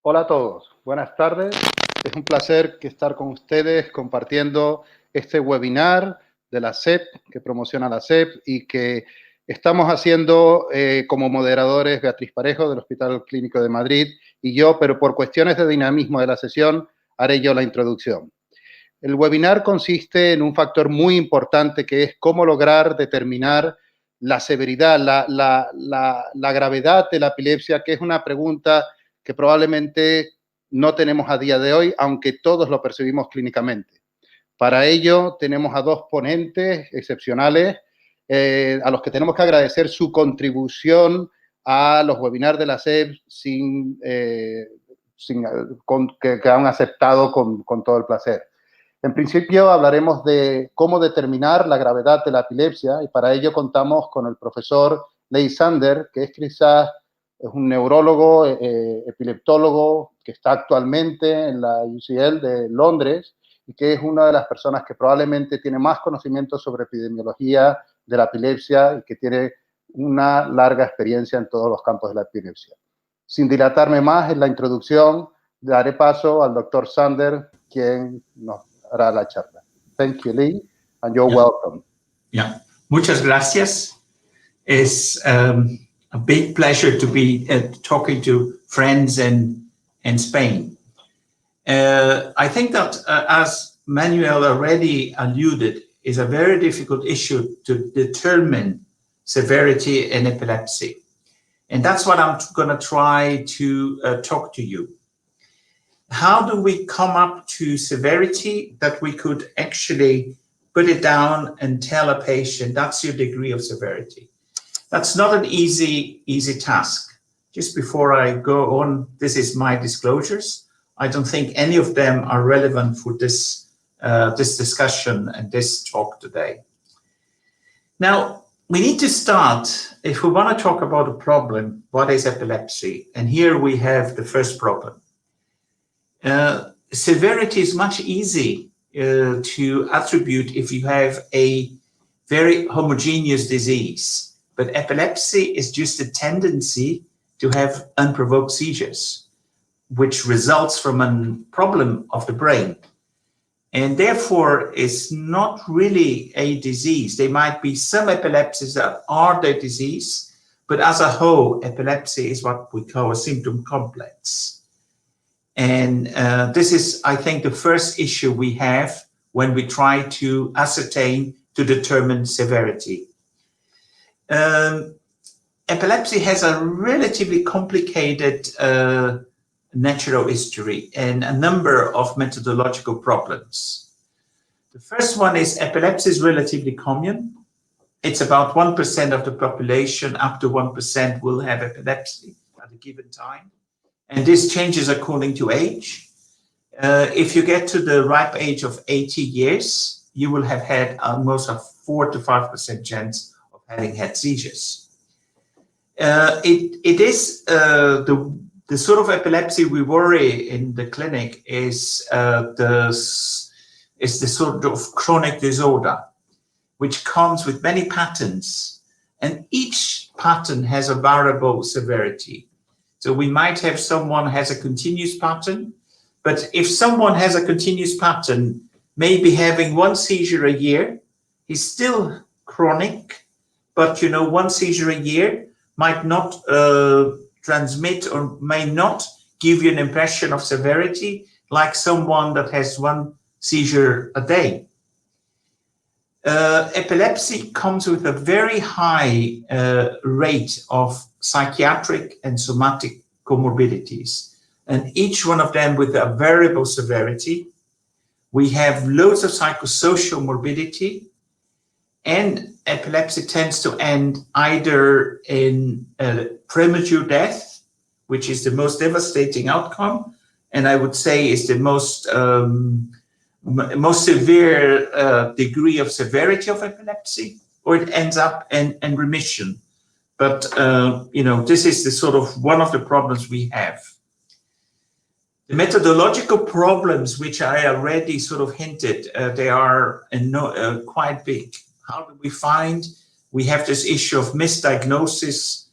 Hola a todos, buenas tardes. Es un placer estar con ustedes compartiendo este webinar de la SEP, que promociona la SEP y que estamos haciendo como moderadores Beatriz Parejo del Hospital Clínico de Madrid y yo, pero por cuestiones de dinamismo de la sesión, haré yo la introducción. El webinar consiste en un factor muy importante que es cómo lograr determinar la severidad, la gravedad de la epilepsia, que es una pregunta que probablemente no tenemos a día de hoy, aunque todos lo percibimos clínicamente. Para ello tenemos a dos ponentes excepcionales, a los que tenemos que agradecer su contribución a los webinars de la SEP que han aceptado con todo el placer. En principio hablaremos de cómo determinar la gravedad de la epilepsia y para ello contamos con el profesor Leigh Sander, que es quizás un neurólogo, epileptólogo que está actualmente en la UCL de Londres y que es una de las personas que probablemente tiene más conocimiento sobre epidemiología de la epilepsia y que tiene una larga experiencia en todos los campos de la epilepsia. Sin dilatarme más en la introducción, daré paso al doctor Sander, quien nos hará la charla. Thank you, Lee, and you're welcome. Muchas gracias. It's a big pleasure to be talking to friends in Spain. I think that, as Manuel already alluded, is a very difficult issue to determine severity in epilepsy. And that's what I'm going to try to talk to you. How do we come up to severity that we could actually put it down and tell a patient that's your degree of severity? That's not an easy task. Just before I go on, this is my disclosures. I don't think any of them are relevant for this discussion and this talk today. Now, we need to start, if we want to talk about a problem, what is epilepsy? And here we have the first problem. Severity is much easier to attribute if you have a very homogeneous disease. But epilepsy is just a tendency to have unprovoked seizures, which results from a problem of the brain. And therefore, it's not really a disease. There might be some epilepsies that are the disease, but as a whole, epilepsy is what we call a symptom complex. And this is, I think, the first issue we have when we try to ascertain, to determine severity. Epilepsy has a relatively complicated natural history and a number of methodological problems. The first one is epilepsy is relatively common. It's about 1% of the population, up to 1% will have epilepsy at a given time. And this changes according to age. If you get to the ripe age of 80 years, you will have had almost a 4 to 5% chance of having had seizures. It is the sort of epilepsy we worry in the clinic is the sort of chronic disorder, which comes with many patterns, and each pattern has a variable severity. So we might have someone has a continuous pattern, but if someone has a continuous pattern, maybe having one seizure a year, he's still chronic, but you know, one seizure a year might not transmit or may not give you an impression of severity like someone that has one seizure a day. Epilepsy comes with a very high rate of psychiatric and somatic comorbidities, and each one of them with a variable severity. We have loads of psychosocial morbidity, and epilepsy tends to end either in premature death, which is the most devastating outcome, and I would say is the most severe degree of severity of epilepsy, or it ends up in remission. But you know, this is the sort of one of the problems we have. The methodological problems, which I already sort of hinted, they are quite big. How do we find? We have this issue of misdiagnosis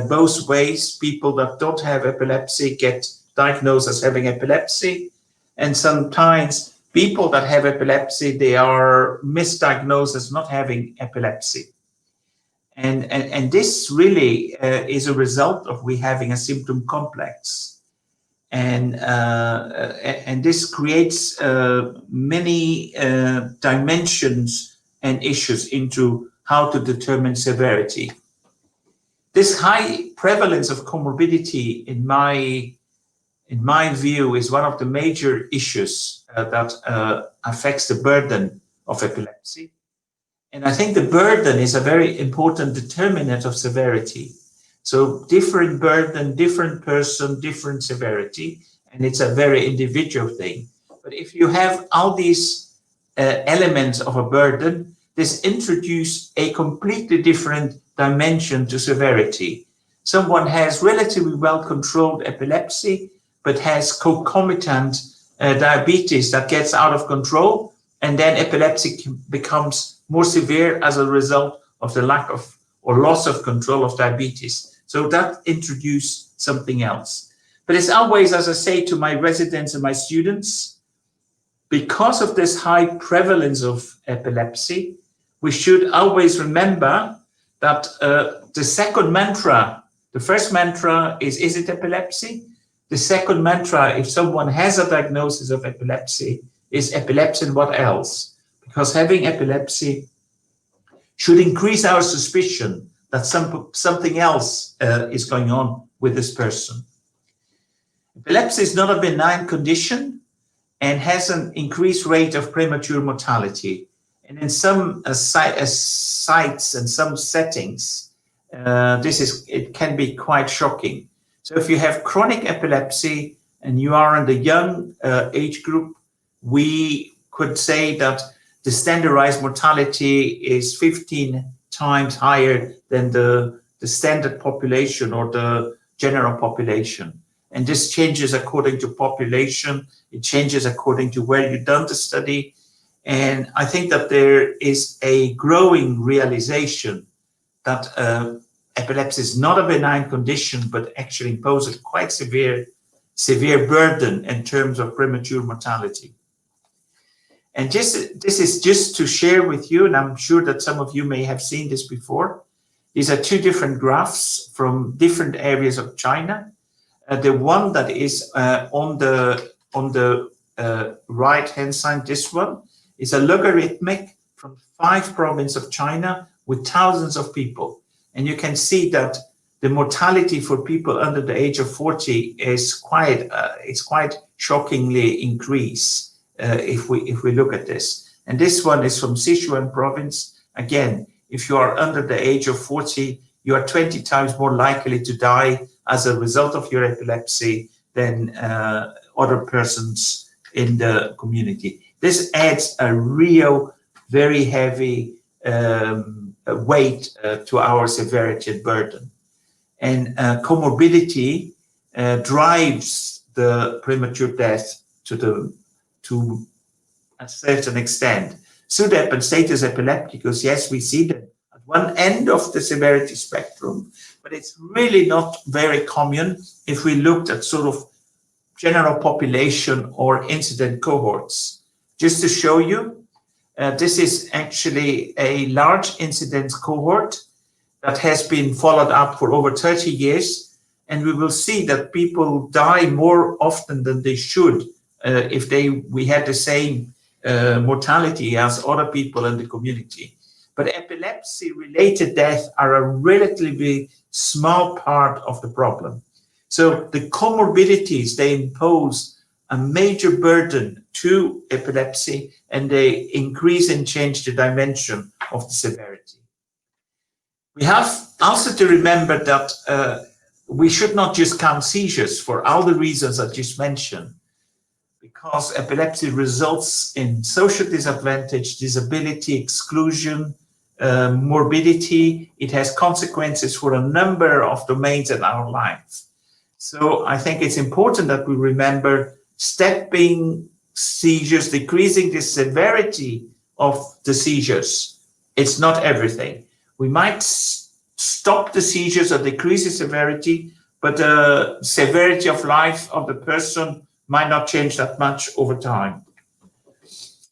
both ways. People that don't have epilepsy get diagnosed as having epilepsy. And sometimes people that have epilepsy, they are misdiagnosed as not having epilepsy. And this really is a result of we having a symptom complex. And this creates many dimensions and issues into how to determine severity. This high prevalence of comorbidity, in my view, is one of the major issues that affects the burden of epilepsy. And I think the burden is a very important determinant of severity. So different burden, different person, different severity, and it's a very individual thing. But if you have all these elements of a burden, this introduces a completely different dimension to severity. Someone has relatively well-controlled epilepsy, but has concomitant diabetes that gets out of control, and then epilepsy becomes more severe as a result of the lack of or loss of control of diabetes. So that introduced something else. But it's always, as I say to my residents and my students, because of this high prevalence of epilepsy, we should always remember that the second mantra, the first mantra is it epilepsy? The second mantra, if someone has a diagnosis of epilepsy, is epilepsy and what else? Because having epilepsy should increase our suspicion that something else is going on with this person. Epilepsy is not a benign condition and has an increased rate of premature mortality. And in some sites and some settings, it can be quite shocking. So if you have chronic epilepsy and you are in the young age group, we could say that the standardized mortality is 15 times higher than the standard population or the general population. And this changes according to population. It changes according to where you've done the study. And I think that there is a growing realization that epilepsy is not a benign condition, but actually imposes quite severe burden in terms of premature mortality. And this is just to share with you, and I'm sure that some of you may have seen this before. These are two different graphs from different areas of China. The one that is on the right-hand side, this one, is a logarithmic from 5 provinces of China with thousands of people. And you can see that the mortality for people under the age of 40 is quite shockingly increased if we look at this. And this one is from Sichuan province. Again, if you are under the age of 40, you are 20 times more likely to die as a result of your epilepsy than other persons in the community. This adds a real, very heavy weight to our severity and burden. And comorbidity drives the premature death to a certain extent. SUDEP and status epilepticus, yes, we see them at one end of the severity spectrum, but it's really not very common if we looked at sort of general population or incident cohorts. Just to show you, this is actually a large incidence cohort that has been followed up for over 30 years. And we will see that people die more often than they should if we had the same mortality as other people in the community. But epilepsy-related deaths are a relatively small part of the problem. So the comorbidities, they impose a major burden to epilepsy, and they increase and change the dimension of the severity. We have also to remember that we should not just count seizures for all the reasons I just mentioned, because epilepsy results in social disadvantage, disability, exclusion, morbidity. It has consequences for a number of domains in our lives. So I think it's important that we remember stepping seizures, decreasing the severity of the seizures. It's not everything. We might stop the seizures or decrease the severity, but the severity of life of the person might not change that much over time.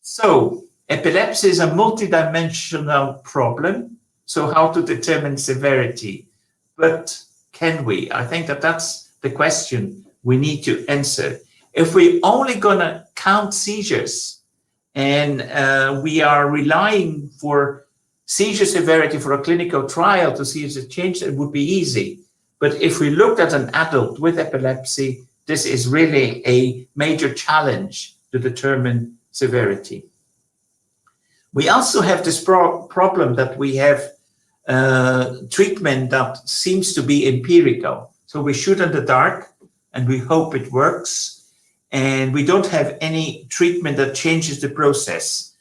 So epilepsy is a multidimensional problem. So how to determine severity? But can we? I think that that's the question we need to answer. If we're only going to count seizures and we are relying for seizure severity for a clinical trial to see if it changed, it would be easy. But if we looked at an adult with epilepsy, this is really a major challenge to determine severity. We also have this problem that we have treatment that seems to be empirical. So we shoot in the dark and we hope it works. And we don't have any treatment that changes the process.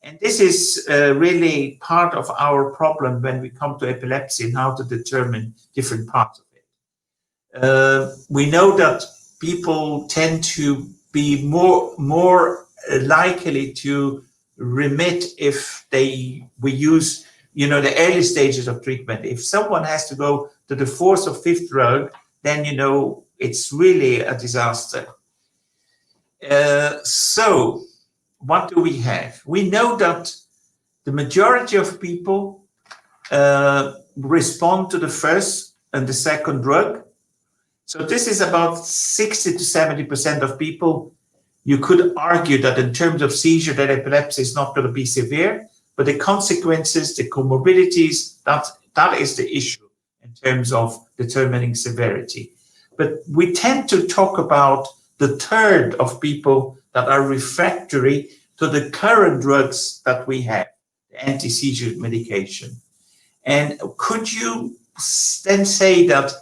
And this is really part of our problem when we come to epilepsy and how to determine different parts of it. We know that people tend to be more likely to remit if we use, you know, the early stages of treatment. If someone has to go to the fourth or fifth drug, then, you know, it's really a disaster. So what do we have? We know that the majority of people respond to the first and the second drug. So this is about 60 to 70% of people. You could argue that in terms of seizure, that epilepsy is not going to be severe, but the consequences, the comorbidities, that is the issue in terms of determining severity. But we tend to talk about the third of people that are refractory to the current drugs that we have, the anti-seizure medication. And could you then say that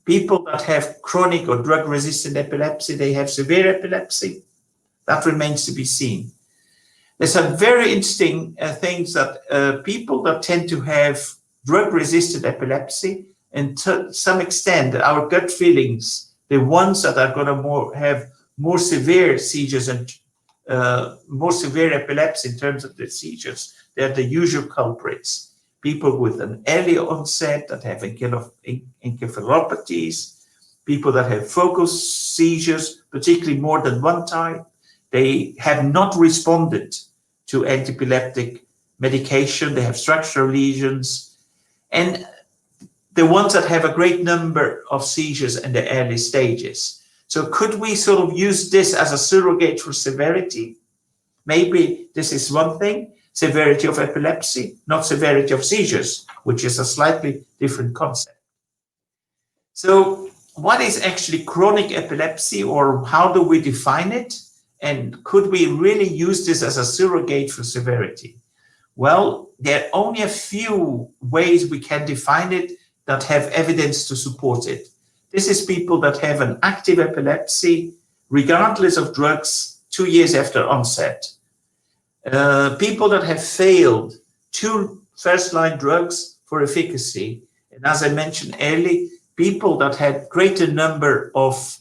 people that have chronic or drug-resistant epilepsy, they have severe epilepsy? That remains to be seen. There's some very interesting things that people that tend to have drug-resistant epilepsy, and to some extent, our gut feelings, the ones that are going to have more severe seizures and more severe epilepsy in terms of the seizures, they're the usual culprits. People with an early onset that have encephalopathies, people that have focal seizures, particularly more than one type, they have not responded to antiepileptic medication, they have structural lesions, and the ones that have a great number of seizures in the early stages. So could we sort of use this as a surrogate for severity? Maybe this is one thing, severity of epilepsy, not severity of seizures, which is a slightly different concept. So what is actually chronic epilepsy, or how do we define it? And could we really use this as a surrogate for severity? Well, there are only a few ways we can define it that have evidence to support it. This is people that have an active epilepsy, regardless of drugs, 2 years after onset. People that have failed 2 first-line drugs for efficacy. And as I mentioned earlier, people that had greater number of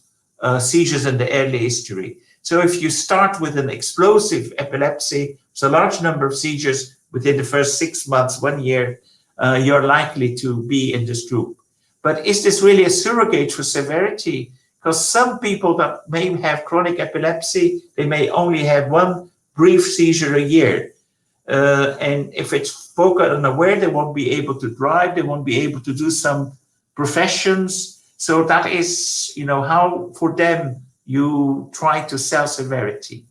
seizures in the early history. So if you start with an explosive epilepsy, so a large number of seizures within the first 6 months, 1 year, you're likely to be in this group. But is this really a surrogate for severity? Because some people that may have chronic epilepsy, they may only have 1 brief seizure a year. And if it's focal unaware, they won't be able to drive, they won't be able to do some professions. So that is, you know, how for them you try to sell severity.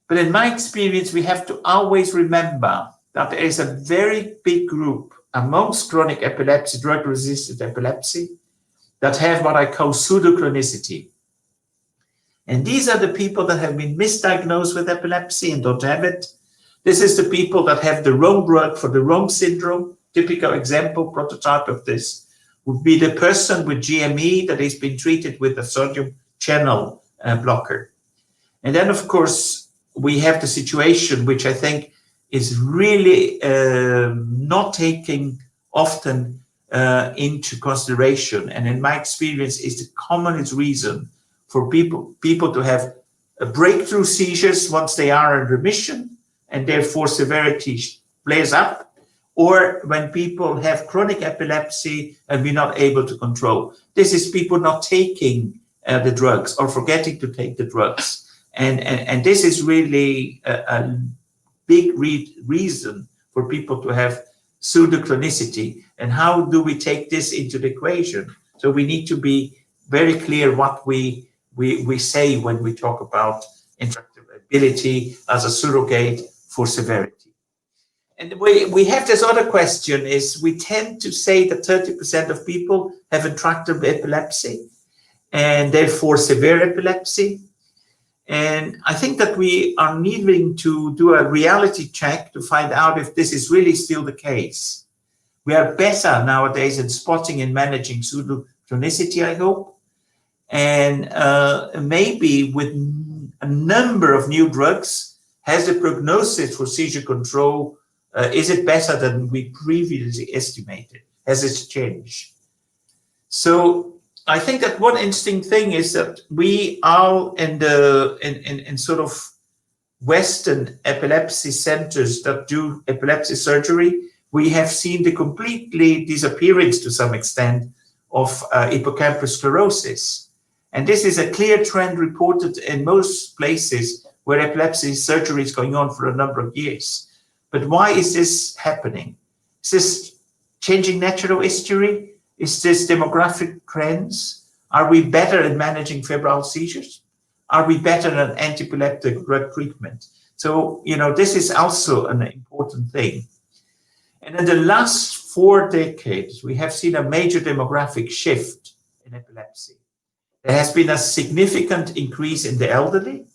But in my experience, we have to always remember that there is a very big group amongst chronic epilepsy, drug-resistant epilepsy, that have what I call pseudochronicity. And these are the people that have been misdiagnosed with epilepsy and don't have it. This is the people that have the wrong drug for the wrong syndrome. Typical example, prototype of this would be the person with GME that has been treated with a sodium channel blocker. And then, of course, we have the situation which I think is really not taken often into consideration, and in my experience is the commonest reason for people to have breakthrough seizures once they are in remission, and therefore severity plays up, or when people have chronic epilepsy and we're not able to control. This is people not taking the drugs or forgetting to take the drugs. And this is really a big reason for people to have pseudochronicity. And how do we take this into the equation? So we need to be very clear what we say when we talk about intractability as a surrogate for severity. And we have this other question is we tend to say that 30% of people have intractable epilepsy and therefore severe epilepsy. And I think that we are needing to do a reality check to find out if this is really still the case. We are better nowadays in spotting and managing pseudochronicity, I hope. And maybe with a number of new drugs, has the prognosis for seizure control, is it better than we previously estimated? Has it changed? So I think that one interesting thing is that we are in sort of Western epilepsy centers that do epilepsy surgery, we have seen the completely disappearance to some extent of hippocampal sclerosis. And this is a clear trend reported in most places where epilepsy surgery is going on for a number of years. But why is this happening? Is this changing natural history? Is this demographic trends? Are we better at managing febrile seizures? Are we better at antiepileptic drug treatment? So, you know, this is also an important thing. And in the last 4 decades, we have seen a major demographic shift in epilepsy. There has been a significant increase in the elderly,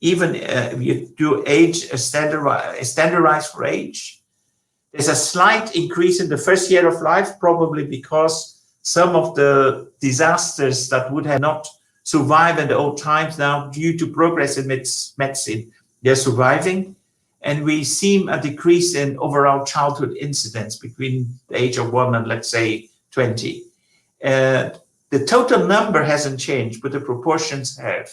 even if you do age standardized for age. There's a slight increase in the first year of life, probably because some of the disasters that would have not survived in the old times now, due to progress in medicine, they're surviving. And we see a decrease in overall childhood incidence between the age of 1 and, let's say, 20. The total number hasn't changed, but the proportions have.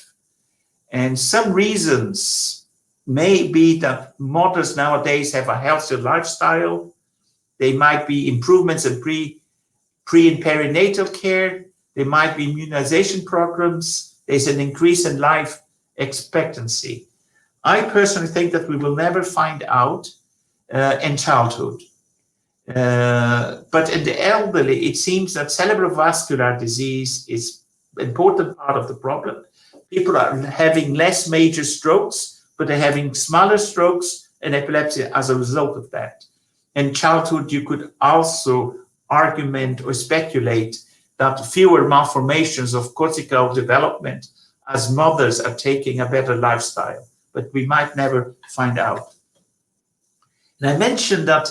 And some reasons may be that mothers nowadays have a healthier lifestyle. They might be improvements in pre and perinatal care. There might be immunization programs. There's an increase in life expectancy. I personally think that we will never find out in childhood. But in the elderly, it seems that cerebrovascular disease is an important part of the problem. People are having less major strokes, but they're having smaller strokes and epilepsy as a result of that. In childhood, you could also argument or speculate that fewer malformations of cortical development as mothers are taking a better lifestyle, but we might never find out. And I mentioned that,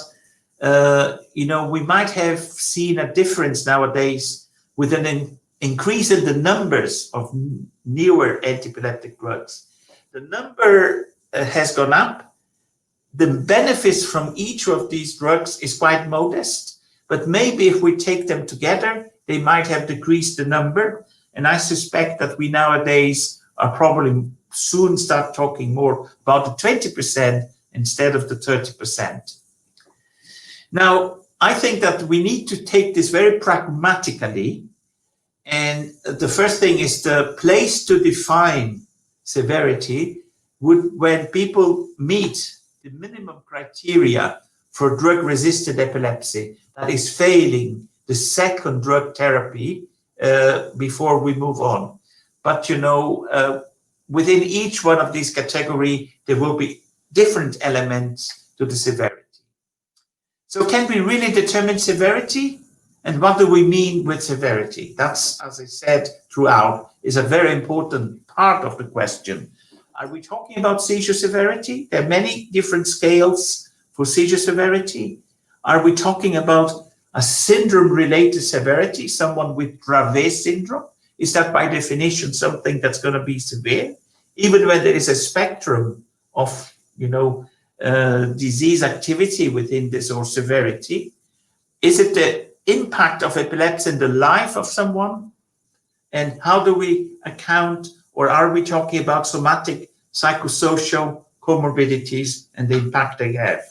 you know, we might have seen a difference nowadays with an increase in the numbers of newer antiepileptic drugs. The number has gone up. The benefits from each of these drugs is quite modest, but maybe if we take them together, they might have decreased the number. And I suspect that we nowadays are probably soon start talking more about the 20% instead of the 30%. Now, I think that we need to take this very pragmatically. And the first thing is the place to define severity would when people meet the minimum criteria for drug-resistant epilepsy, that is failing the second drug therapy before we move on. But, you know, within each one of these categories, there will be different elements to the severity. So can we really determine severity? And what do we mean with severity? That's, as I said throughout, is a very important part of the question. Are we talking about seizure severity? There are many different scales for seizure severity. Are we talking about a syndrome-related severity, someone with Dravet syndrome? Is that by definition something that's going to be severe? Even when there is a spectrum of, you know, disease activity within this or severity, is it the impact of epilepsy in the life of someone? And how do we account, or are we talking about somatic psychosocial comorbidities and the impact they have?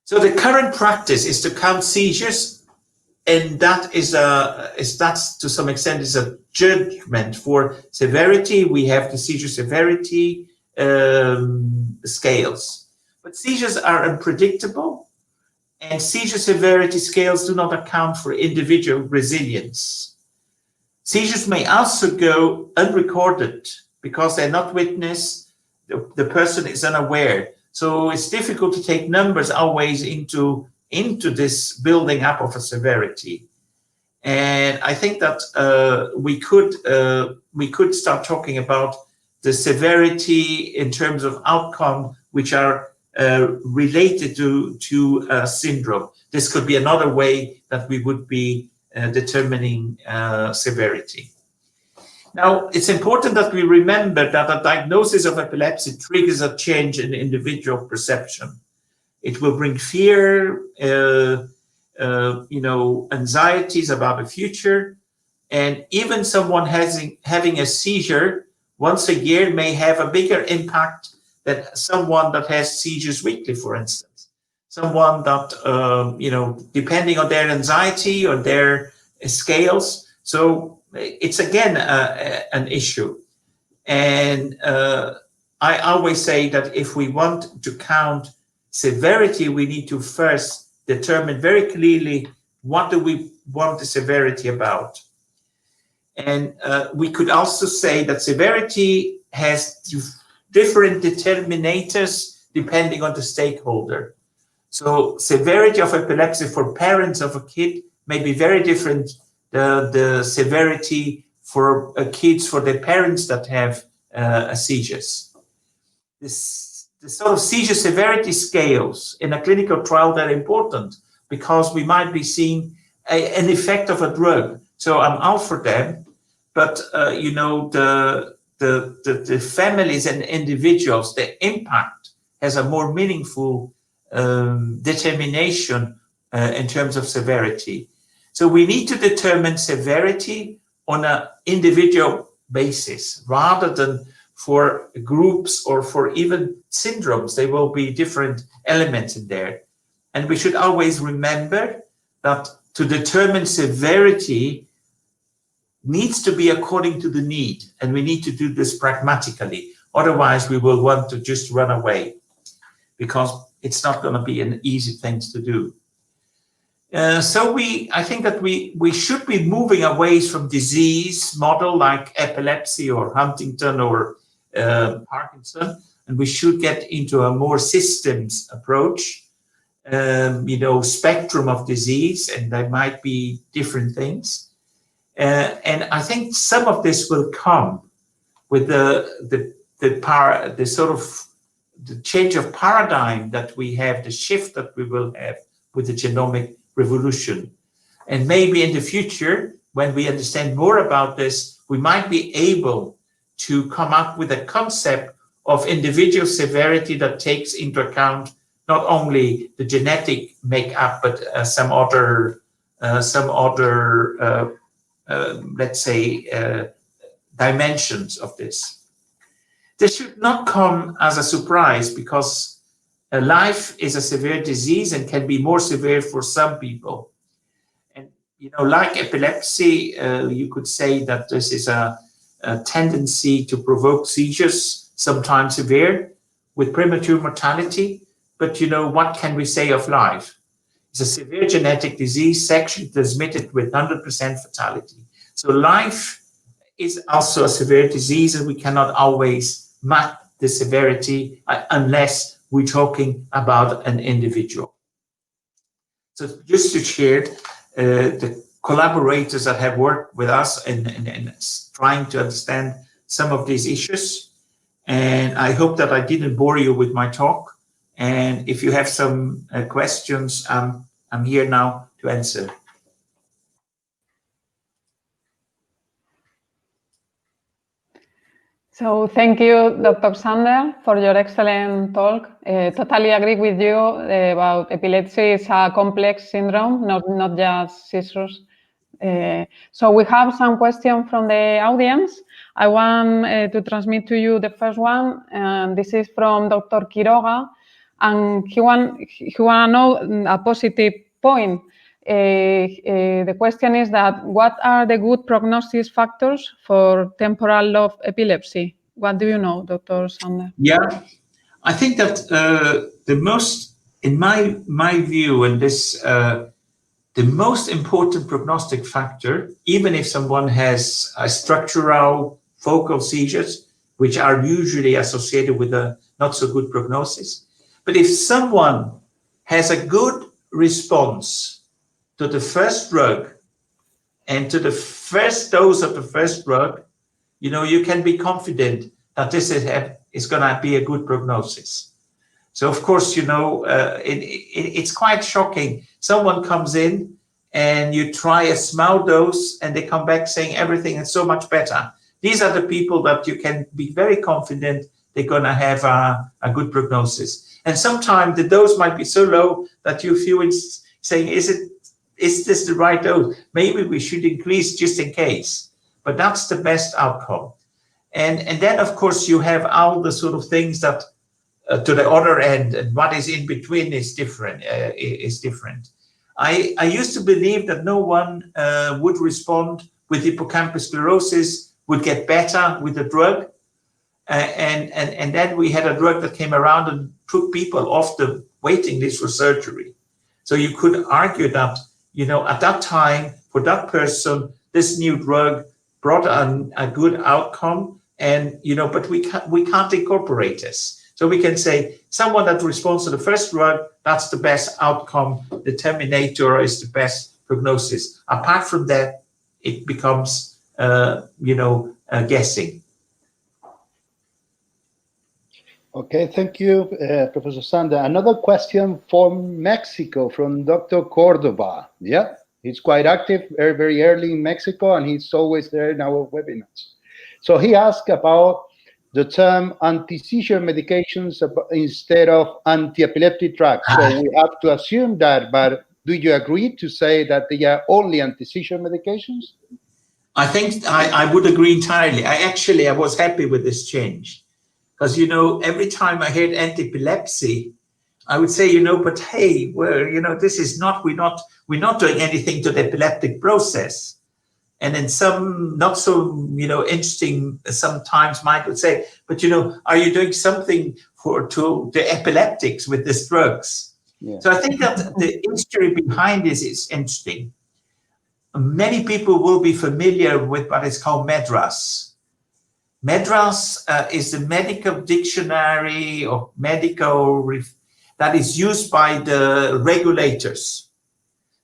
So the current practice is to count seizures, and that that's to some extent is a judgment for severity. We have the seizure severity scales, but seizures are unpredictable, and seizure severity scales do not account for individual resilience. Seizures may also go unrecorded because they're not witnessed, the person is unaware. So it's difficult to take numbers always into this building up of a severity. And I think that we could start talking about the severity in terms of outcome, which are related to syndrome. This could be another way that we would be determining severity. Now, it's important that we remember that a diagnosis of epilepsy triggers a change in individual perception. It will bring fear, anxieties about the future, and even someone having a seizure once a year may have a bigger impact than someone that has seizures weekly, for instance. Someone that, depending on their anxiety or their scales. So it's again an issue. And I always say that if we want to count severity, we need to first determine very clearly what do we want the severity about. And we could also say that severity has different determinators depending on the stakeholder. So severity of epilepsy for parents of a kid may be very different the severity for kids, for their parents that have seizures. The sort of seizure severity scales in a clinical trial, they're important because we might be seeing an effect of a drug. So I'm all for them, but the families and individuals, the impact has a more meaningful determination in terms of severity. So we need to determine severity on an individual basis rather than for groups or for even syndromes. There will be different elements in there. And we should always remember that to determine severity needs to be according to the need. And we need to do this pragmatically. Otherwise, we will want to just run away because it's not going to be an easy thing to do. So I think that we should be moving away from disease model like epilepsy or Huntington or Parkinson, and we should get into a more systems approach, spectrum of disease, and there might be different things. And I think some of this will come with the change of paradigm that we have, the shift that we will have with the genomic revolution. And maybe in the future, when we understand more about this, we might be able to come up with a concept of individual severity that takes into account not only the genetic makeup, but some other, let's say, dimensions of this. This should not come as a surprise because life is a severe disease and can be more severe for some people. And, like epilepsy, you could say that this is a tendency to provoke seizures, sometimes severe, with premature mortality. But, what can we say of life? It's a severe genetic disease, sexually transmitted with 100% fatality. So life is also a severe disease, and we cannot always map the severity unless we're talking about an individual. So just to share the collaborators that have worked with us in trying to understand some of these issues. And I hope that I didn't bore you with my talk. And if you have some questions, I'm here now to answer. So thank you, Dr. Sander, for your excellent talk. Totally agree with you about epilepsy is a complex syndrome, not just seizures. So we have some questions from the audience. I want to transmit to you the first one, and this is from Dr. Quiroga. And he want to know a positive point. The question is that what are the good prognosis factors for temporal lobe epilepsy? What do you know, Dr. Sander? Yeah, I think that the most, in my view, and this the most important prognostic factor, even if someone has a structural focal seizures, which are usually associated with a not so good prognosis, but if someone has a good response to the first drug and to the first dose of the first drug, you know, you can be confident that this is going to be a good prognosis. So, of course, you know, it's quite shocking. Someone comes in and you try a small dose and they come back saying everything is so much better. These are the people that you can be very confident they're going to have a good prognosis. And sometimes the dose might be so low that you feel saying, is this the right dose? Maybe we should increase just in case. But that's the best outcome. And then, of course, you have all the sort of things that to the other end, and what is in between is different. I used to believe that no one would respond with hippocampus sclerosis, would get better with the drug. And then we had a drug that came around and took people off the waiting list for surgery. So you could argue that, you know, at that time, for that person, this new drug brought a good outcome. And, you know, but we can't incorporate this. So we can say someone that responds to the first drug, that's the best outcome. The terminator is the best prognosis. Apart from that, it becomes, you know, guessing. Okay, thank you, Professor Sander. Another question from Mexico, from Dr. Cordova. Yeah, he's quite active very, very early in Mexico, and he's always there in our webinars. So he asked about the term anti-seizure medications instead of anti-epileptic drugs. So we have to assume that, but do you agree to say that they are only anti-seizure medications? I think I would agree entirely. I was happy with this change. Because, you know, every time I heard anti-epilepsy, I would say, you know, but hey, well, you know, this is not, we're not doing anything to the epileptic process. And then some not so, you know, interesting, sometimes Mike would say, but, you know, are you doing something to the epileptics with these drugs? Yeah. So I think that the history behind this is interesting. Many people will be familiar with what is called MedRAS. MedRAS is the medical dictionary or medical that is used by the regulators.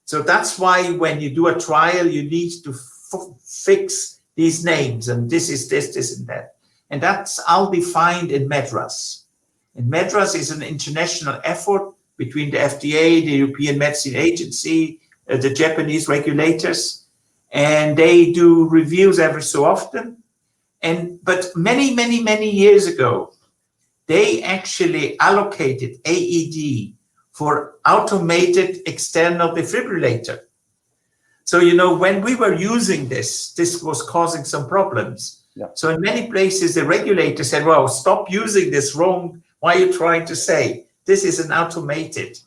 So that's why when you do a trial, you need to fix these names, and this is this and that. And that's all defined in MedRAS. And MedRAS is an international effort between the FDA, the European Medicine Agency, the Japanese regulators, and they do reviews every so often. But many years ago, they actually allocated AED for automated external defibrillator. So, you know, when we were using this was causing some problems. Yeah. So in many places, the regulator said, well, stop using this wrong. Why are you trying to say this is an automated?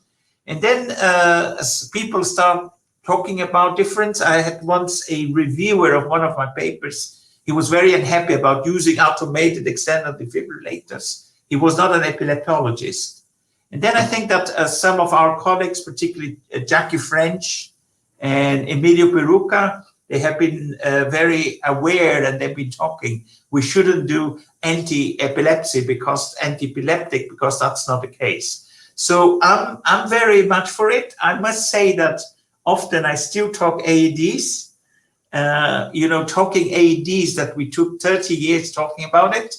And then as people start talking about difference, I had once a reviewer of one of my papers. He was very unhappy about using automated external defibrillators. He was not an epileptologist. And then I think that some of our colleagues, particularly Jackie French and Emilio Peruca, they have been very aware, and they've been talking, we shouldn't do anti-epileptic because that's not the case. So I'm very much for it. I must say that often I still talk AEDs. You know, talking AEDs that we took 30 years talking about it,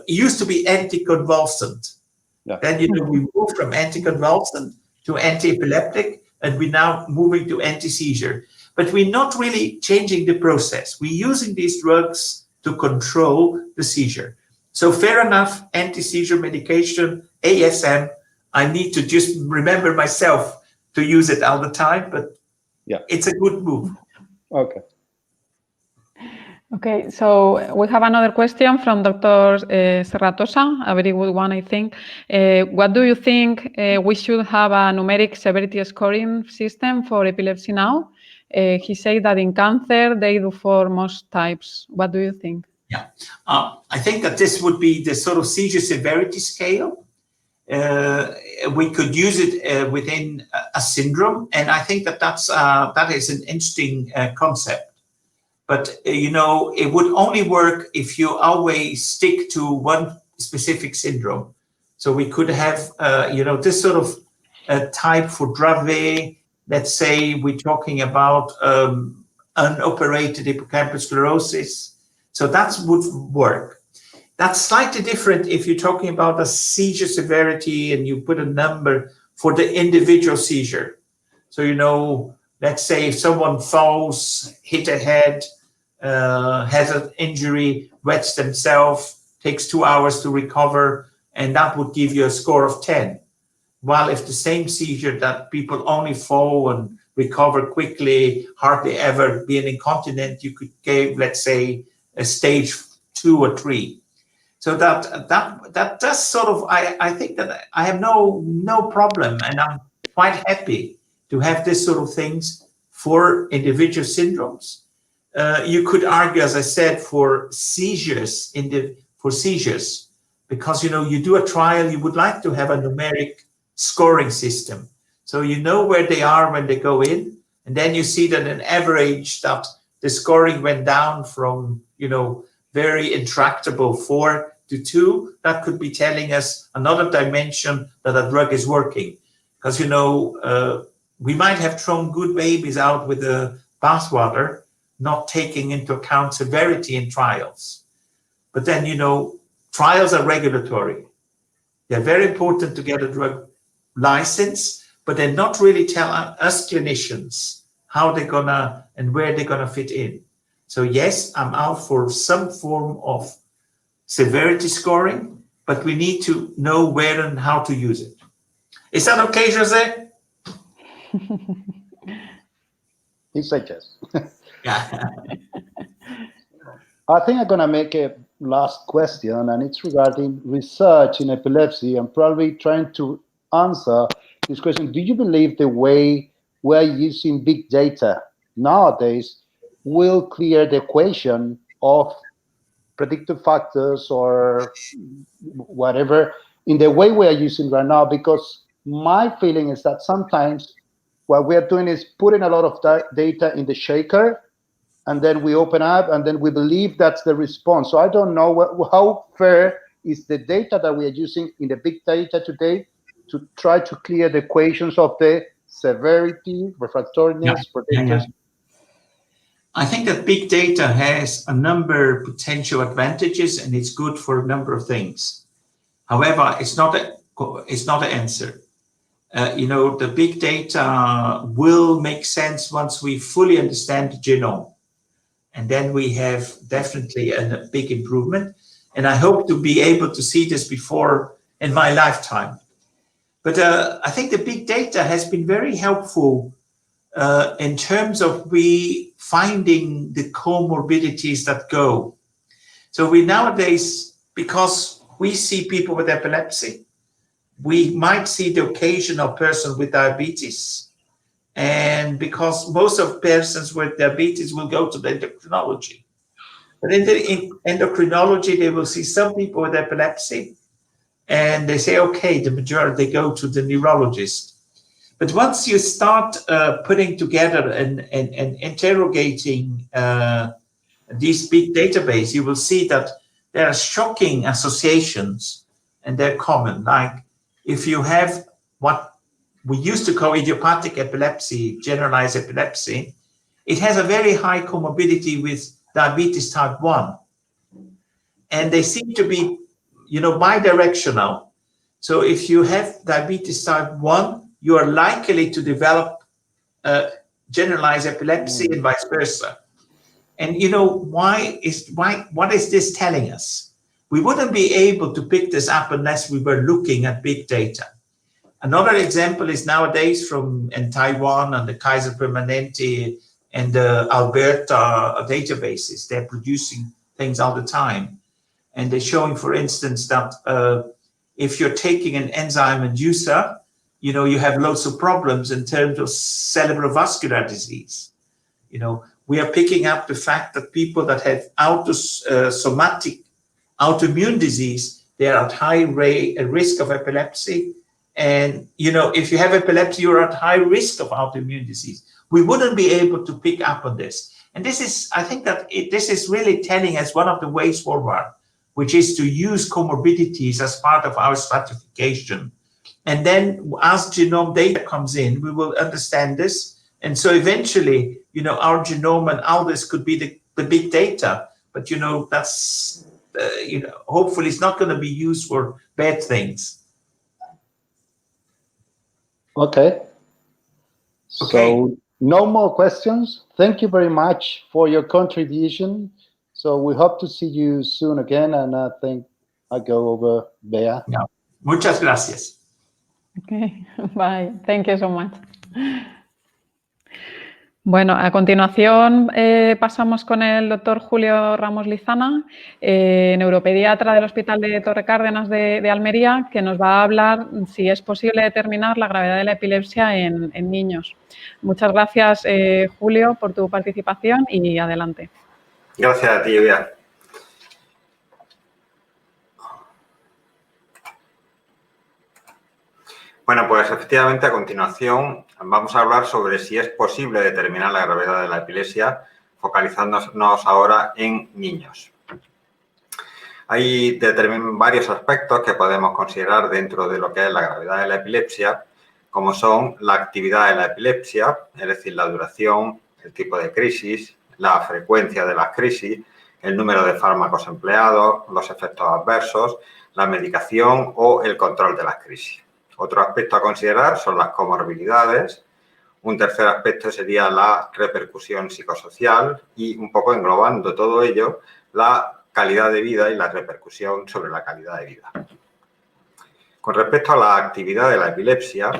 used to be anticonvulsant. Yeah. Then, you know, we moved from anticonvulsant to anti-epileptic, and we're now moving to anti-seizure. But we're not really changing the process. We're using these drugs to control the seizure. So fair enough, anti-seizure medication, ASM, I need to just remember myself to use it all the time, but yeah, it's a good move. Okay. Okay, so we have another question from Dr. Serratosa, a very good one, I think. What do you think we should have a numeric severity scoring system for epilepsy now? He said that in cancer, they do for most types. What do you think? Yeah, I think that this would be the sort of seizure severity scale. We could use it within a syndrome, and I think that that is an interesting concept. But, you know, it would only work if you always stick to one specific syndrome. So we could have, you know, this sort of type for Dravet. Let's say we're talking about unoperated hippocampal sclerosis. So that would work. That's slightly different if you're talking about a seizure severity and you put a number for the individual seizure. So, you know, let's say if someone falls, hit a head, has an injury, wets themselves, takes 2 hours to recover, and that would give you a score of 10. While if the same seizure that people only fall and recover quickly, hardly ever be an incontinent, you could give, let's say, a stage 2 or 3. So that does sort of, I think that I have no problem, and I'm quite happy to have this sort of things for individual syndromes. You could argue, as I said, for seizures, because, you know, you do a trial, you would like to have a numeric scoring system. So you know where they are when they go in, and then you see that on average that the scoring went down from, you know, very intractable 4 to 2. That could be telling us another dimension that a drug is working. Because, you know, we might have thrown good babies out with the bathwater, not taking into account severity in trials. But then, you know, trials are regulatory. They're very important to get a drug license, but they're not really telling us clinicians how they're gonna and where they're gonna fit in. So yes, I'm out for some form of severity scoring, but we need to know where and how to use it. Is that okay, Jose? He said yes. Yeah. I think I'm going to make a last question, and it's regarding research in epilepsy, and probably trying to answer this question. Do you believe the way we're using big data nowadays will clear the equation of predictive factors or whatever in the way we are using right now? Because my feeling is that sometimes what we are doing is putting a lot of data in the shaker, and then we open up, and then we believe that's the response. So I don't know how fair is the data that we are using in the big data today to try to clear the equations of the severity, refractoriness, predictors. I think that big data has a number of potential advantages, and it's good for a number of things. However, it's not an answer. You know, the big data will make sense once we fully understand the genome. And then we have definitely a big improvement. And I hope to be able to see this before in my lifetime. But I think the big data has been very helpful in terms of we finding the comorbidities that go. So we nowadays, because we see people with epilepsy, we might see the occasional person with diabetes. And because most of persons with diabetes will go to the endocrinology. But in the endocrinology, they will see some people with epilepsy, and they say, okay, the majority, they go to the neurologist. But once you start putting together and interrogating these big databases, you will see that there are shocking associations, and they're common. Like if you have what we used to call idiopathic epilepsy, generalized epilepsy, it has a very high comorbidity with diabetes type 1. And they seem to be, you know, bidirectional. So if you have diabetes type 1, you are likely to develop generalized epilepsy and vice versa. And you know, what is this telling us? We wouldn't be able to pick this up unless we were looking at big data. Another example is nowadays in Taiwan and the Kaiser Permanente and the Alberta databases. They're producing things all the time. And they're showing, for instance, that if you're taking an enzyme inducer, you know, you have lots of problems in terms of cerebrovascular disease. You know, we are picking up the fact that people that have somatic autoimmune disease, they are at high risk of epilepsy. And, you know, if you have epilepsy, you're at high risk of autoimmune disease. We wouldn't be able to pick up on this. And this is, I think that this is really telling us one of the ways forward, which is to use comorbidities as part of our stratification. And then as genome data comes in, we will understand this. And so eventually, you know, our genome and all this could be the big data. But, you know, that's, you know, hopefully it's not going to be used for bad things. Okay. So no more questions. Thank you very much for your contribution. So we hope to see you soon again. And I think I go over Bea. Yeah. Muchas gracias. Okay, bye. Thank you so much. Bueno, a continuación pasamos con el doctor Julio Ramos Lizana, neuropediatra del Hospital de Torre Cárdenas de Almería, que nos va a hablar si es posible determinar la gravedad de la epilepsia en niños. Muchas gracias, Julio, por tu participación y adelante. Gracias a ti, Bea. Bueno, pues efectivamente a continuación vamos a hablar sobre si es posible determinar la gravedad de la epilepsia, focalizándonos ahora en niños. Hay varios aspectos que podemos considerar dentro de lo que es la gravedad de la epilepsia, como son la actividad de la epilepsia, es decir, la duración, el tipo de crisis, la frecuencia de las crisis, el número de fármacos empleados, los efectos adversos, la medicación o el control de las crisis. Otro aspecto a considerar son las comorbilidades. Un tercer aspecto sería la repercusión psicosocial y, un poco englobando todo ello, la calidad de vida y la repercusión sobre la calidad de vida. Con respecto a la actividad de la epilepsia,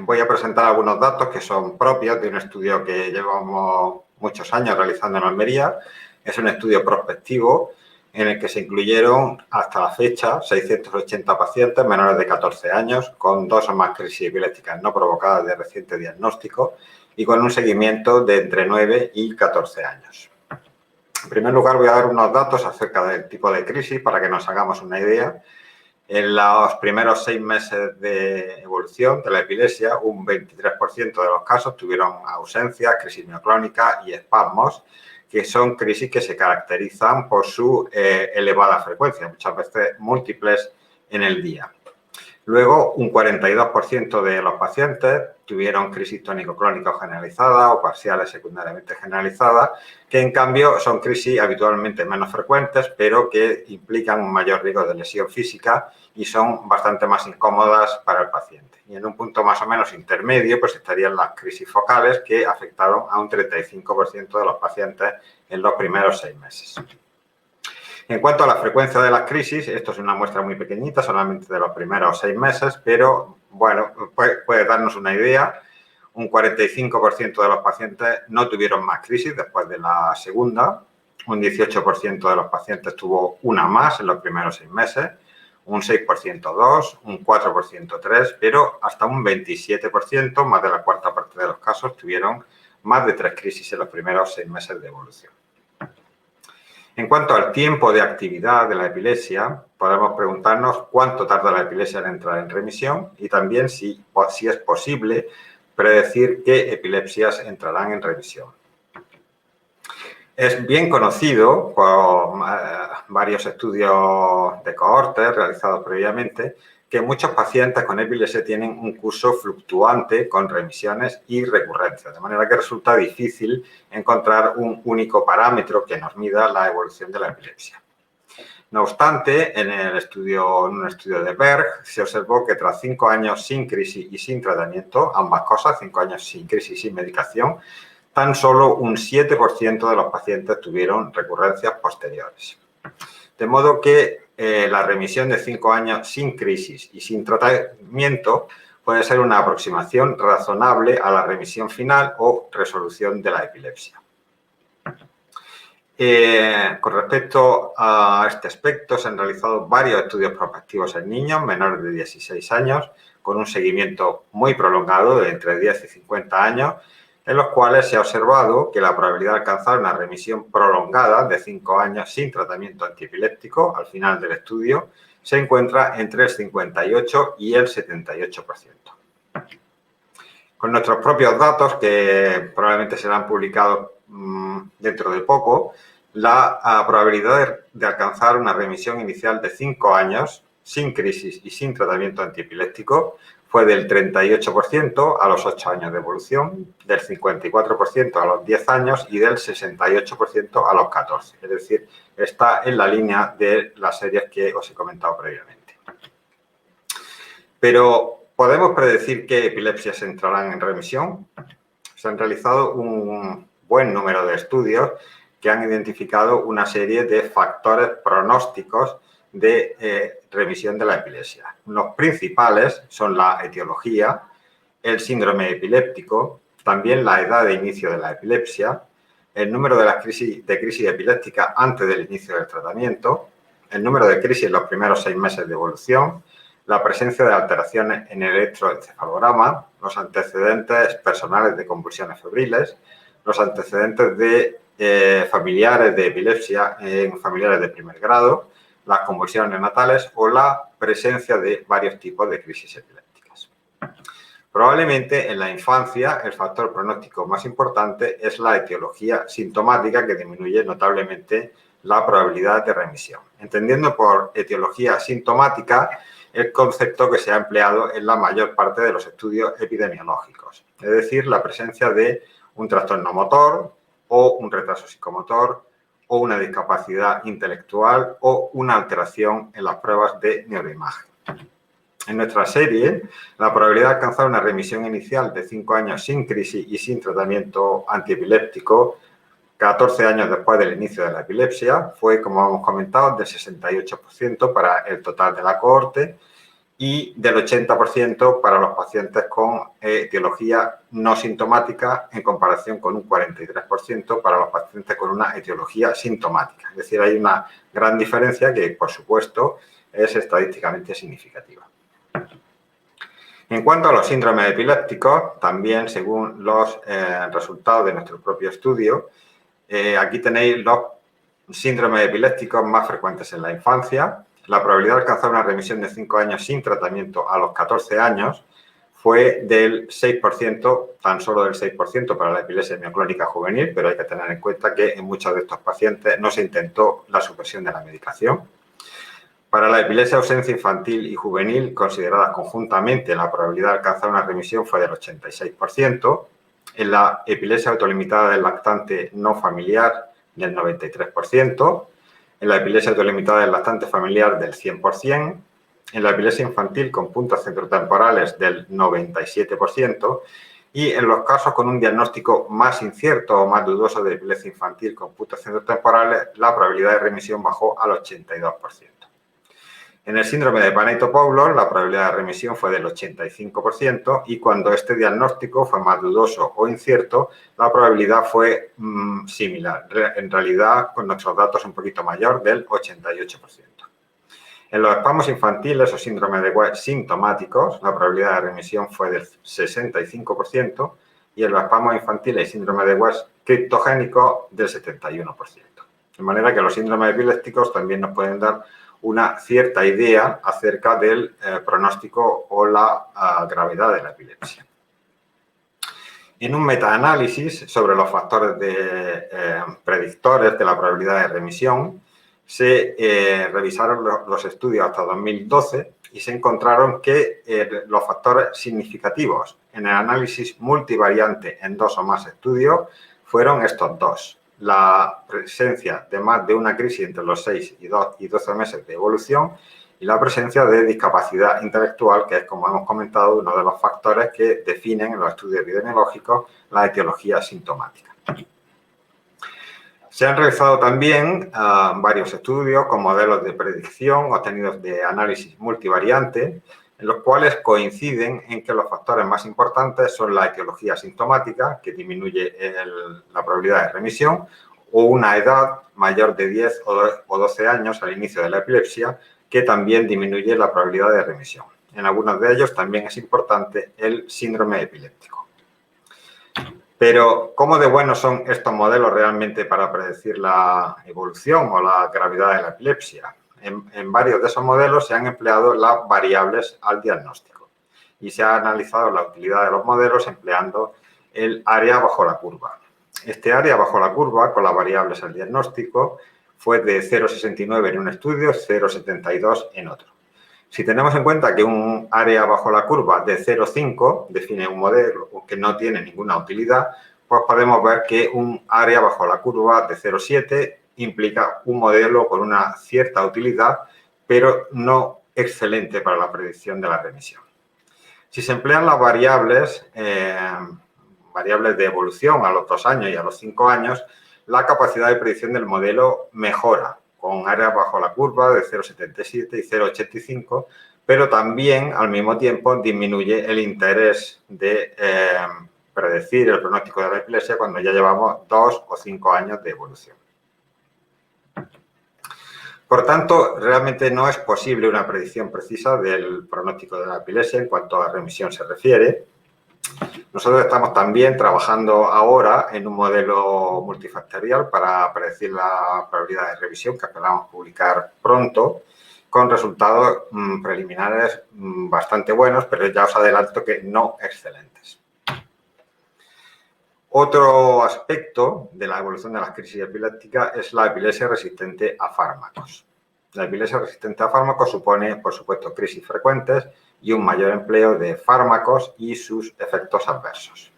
voy a presentar algunos datos que son propios de un estudio que llevamos muchos años realizando en Almería. Es un estudio prospectivo en el que se incluyeron hasta la fecha 680 pacientes menores de 14 años con 2 o más crisis epilépticas no provocadas de reciente diagnóstico y con un seguimiento de entre 9 y 14 años. En primer lugar, voy a dar unos datos acerca del tipo de crisis para que nos hagamos una idea. En los primeros 6 meses de evolución de la epilepsia, un 23% de los casos tuvieron ausencia, crisis mioclónica y espasmos, que son crisis que se caracterizan por su elevada frecuencia, muchas veces múltiples en el día. Luego, un 42% de los pacientes tuvieron crisis tónico-clónica generalizada o parciales secundariamente generalizadas, que en cambio son crisis habitualmente menos frecuentes, pero que implican un mayor riesgo de lesión física y son bastante más incómodas para el paciente. Y en un punto más o menos intermedio, pues estarían las crisis focales, que afectaron a un 35% de los pacientes en los primeros 6 meses. En cuanto a la frecuencia de las crisis, esto es una muestra muy pequeñita, solamente de los primeros 6 meses, pero bueno, puede darnos una idea. Un 45% de los pacientes no tuvieron más crisis después de la segunda, un 18% de los pacientes tuvo una más en los primeros 6 meses, un 6% 2, un 4% 3, pero hasta un 27%, más de la cuarta parte de los casos, tuvieron más de 3 crisis en los primeros 6 meses de evolución. En cuanto al tiempo de actividad de la epilepsia, podemos preguntarnos cuánto tarda la epilepsia en entrar en remisión y también si es posible predecir qué epilepsias entrarán en remisión. Es bien conocido por varios estudios de cohortes realizados previamente que muchos pacientes con epilepsia tienen un curso fluctuante con remisiones y recurrencias, de manera que resulta difícil encontrar un único parámetro que nos mida la evolución de la epilepsia. No obstante, en un estudio de Berg se observó que tras 5 años sin crisis y sin tratamiento, ambas cosas, 5 años sin crisis y sin medicación, tan solo un 7% de los pacientes tuvieron recurrencias posteriores. De modo que la remisión de 5 años sin crisis y sin tratamiento puede ser una aproximación razonable a la remisión final o resolución de la epilepsia. Con respecto a este aspecto, se han realizado varios estudios prospectivos en niños menores de 16 años, con un seguimiento muy prolongado de entre 10 y 50 años, en los cuales se ha observado que la probabilidad de alcanzar una remisión prolongada de 5 años sin tratamiento antiepiléptico al final del estudio se encuentra entre el 58 y el 78%. Con nuestros propios datos, que probablemente serán publicados dentro de poco, la probabilidad de alcanzar una remisión inicial de 5 años sin crisis y sin tratamiento antiepiléptico fue del 38% a los 8 años de evolución, del 54% a los 10 años y del 68% a los 14. Es decir, está en la línea de las series que os he comentado previamente. Pero, ¿podemos predecir qué epilepsias entrarán en remisión? Se han realizado un buen número de estudios que han identificado una serie de factores pronósticos de remisión de la epilepsia. Los principales son la etiología, el síndrome epiléptico, también la edad de inicio de la epilepsia, el número de las crisis epilépticas antes del inicio del tratamiento, el número de crisis en los primeros 6 meses de evolución, la presencia de alteraciones en el electroencefalograma, los antecedentes personales de convulsiones febriles, los antecedentes de familiares de epilepsia en familiares de primer grado, las convulsiones neonatales o la presencia de varios tipos de crisis epilépticas. Probablemente en la infancia el factor pronóstico más importante es la etiología sintomática, que disminuye notablemente la probabilidad de remisión. Entendiendo por etiología sintomática el concepto que se ha empleado en la mayor parte de los estudios epidemiológicos, es decir, la presencia de un trastorno motor o un retraso psicomotor o una discapacidad intelectual o una alteración en las pruebas de neuroimagen. En nuestra serie, la probabilidad de alcanzar una remisión inicial de 5 años sin crisis y sin tratamiento antiepiléptico, 14 años después del inicio de la epilepsia, fue, como hemos comentado, del 68% para el total de la cohorte y del 80% para los pacientes con etiología no sintomática, en comparación con un 43% para los pacientes con una etiología sintomática. Es decir, hay una gran diferencia que, por supuesto, es estadísticamente significativa. En cuanto a los síndromes epilépticos, también según los resultados de nuestro propio estudio, aquí tenéis los síndromes epilépticos más frecuentes en la infancia. La probabilidad de alcanzar una remisión de 5 años sin tratamiento a los 14 años fue del 6%, tan solo del 6% para la epilepsia mioclónica juvenil, pero hay que tener en cuenta que en muchos de estos pacientes no se intentó la supresión de la medicación. Para la epilepsia ausencia infantil y juvenil, consideradas conjuntamente, la probabilidad de alcanzar una remisión fue del 86%. En la epilepsia autolimitada del lactante no familiar, del 93%. En la epilepsia autolimitada del lactante familiar, del 100%. En la epilepsia infantil con puntos centrotemporales, del 97%. Y en los casos con un diagnóstico más incierto o más dudoso de epilepsia infantil con puntos centrotemporales, la probabilidad de remisión bajó al 82%. En el síndrome de Paneto-Pavlov, la probabilidad de remisión fue del 85% y cuando este diagnóstico fue más dudoso o incierto, la probabilidad fue similar. En realidad, con nuestros datos un poquito mayor, del 88%. En los espasmos infantiles o síndromes de West sintomáticos, la probabilidad de remisión fue del 65% y en los espasmos infantiles y síndrome de West criptogénico del 71%. De manera que los síndromes epilépticos también nos pueden dar una cierta idea acerca del pronóstico o la gravedad de la epilepsia. En un metaanálisis sobre los factores predictores de la probabilidad de remisión, se revisaron los estudios hasta 2012 y se encontraron que los factores significativos en el análisis multivariante en 2 o más estudios fueron estos dos. La presencia de más de una crisis entre los 6 y 12 meses de evolución y la presencia de discapacidad intelectual, que es, como hemos comentado, uno de los factores que definen en los estudios epidemiológicos la etiología sintomática. Se han realizado también varios estudios con modelos de predicción obtenidos de análisis multivariante en los cuales coinciden en que los factores más importantes son la etiología sintomática, que disminuye la probabilidad de remisión, o una edad mayor de 10 o 12 años al inicio de la epilepsia, que también disminuye la probabilidad de remisión. En algunos de ellos también es importante el síndrome epiléptico. Pero, ¿cómo de buenos son estos modelos realmente para predecir la evolución o la gravedad de la epilepsia? En varios de esos modelos se han empleado las variables al diagnóstico y se ha analizado la utilidad de los modelos empleando el área bajo la curva. Este área bajo la curva, con las variables al diagnóstico, fue de 0,69 en un estudio, 0,72 en otro. Si tenemos en cuenta que un área bajo la curva de 0,5 define un modelo que no tiene ninguna utilidad, pues podemos ver que un área bajo la curva de 0,7 implica un modelo con una cierta utilidad, pero no excelente para la predicción de la remisión. Si se emplean las variables de evolución a los 2 años y a los 5 años, la capacidad de predicción del modelo mejora, con áreas bajo la curva de 0,77 y 0,85, pero también, al mismo tiempo, disminuye el interés de predecir el pronóstico de la epilepsia cuando ya llevamos 2 o 5 años de evolución. Por tanto, realmente no es posible una predicción precisa del pronóstico de la epilepsia en cuanto a remisión se refiere. Nosotros estamos también trabajando ahora en un modelo multifactorial para predecir la probabilidad de remisión que esperamos publicar pronto, con resultados preliminares bastante buenos, pero ya os adelanto que no excelentes. Otro aspecto de la evolución de las crisis epilépticas es la epilepsia resistente a fármacos. La epilepsia resistente a fármacos supone, por supuesto, crisis frecuentes y un mayor empleo de fármacos y sus efectos adversos.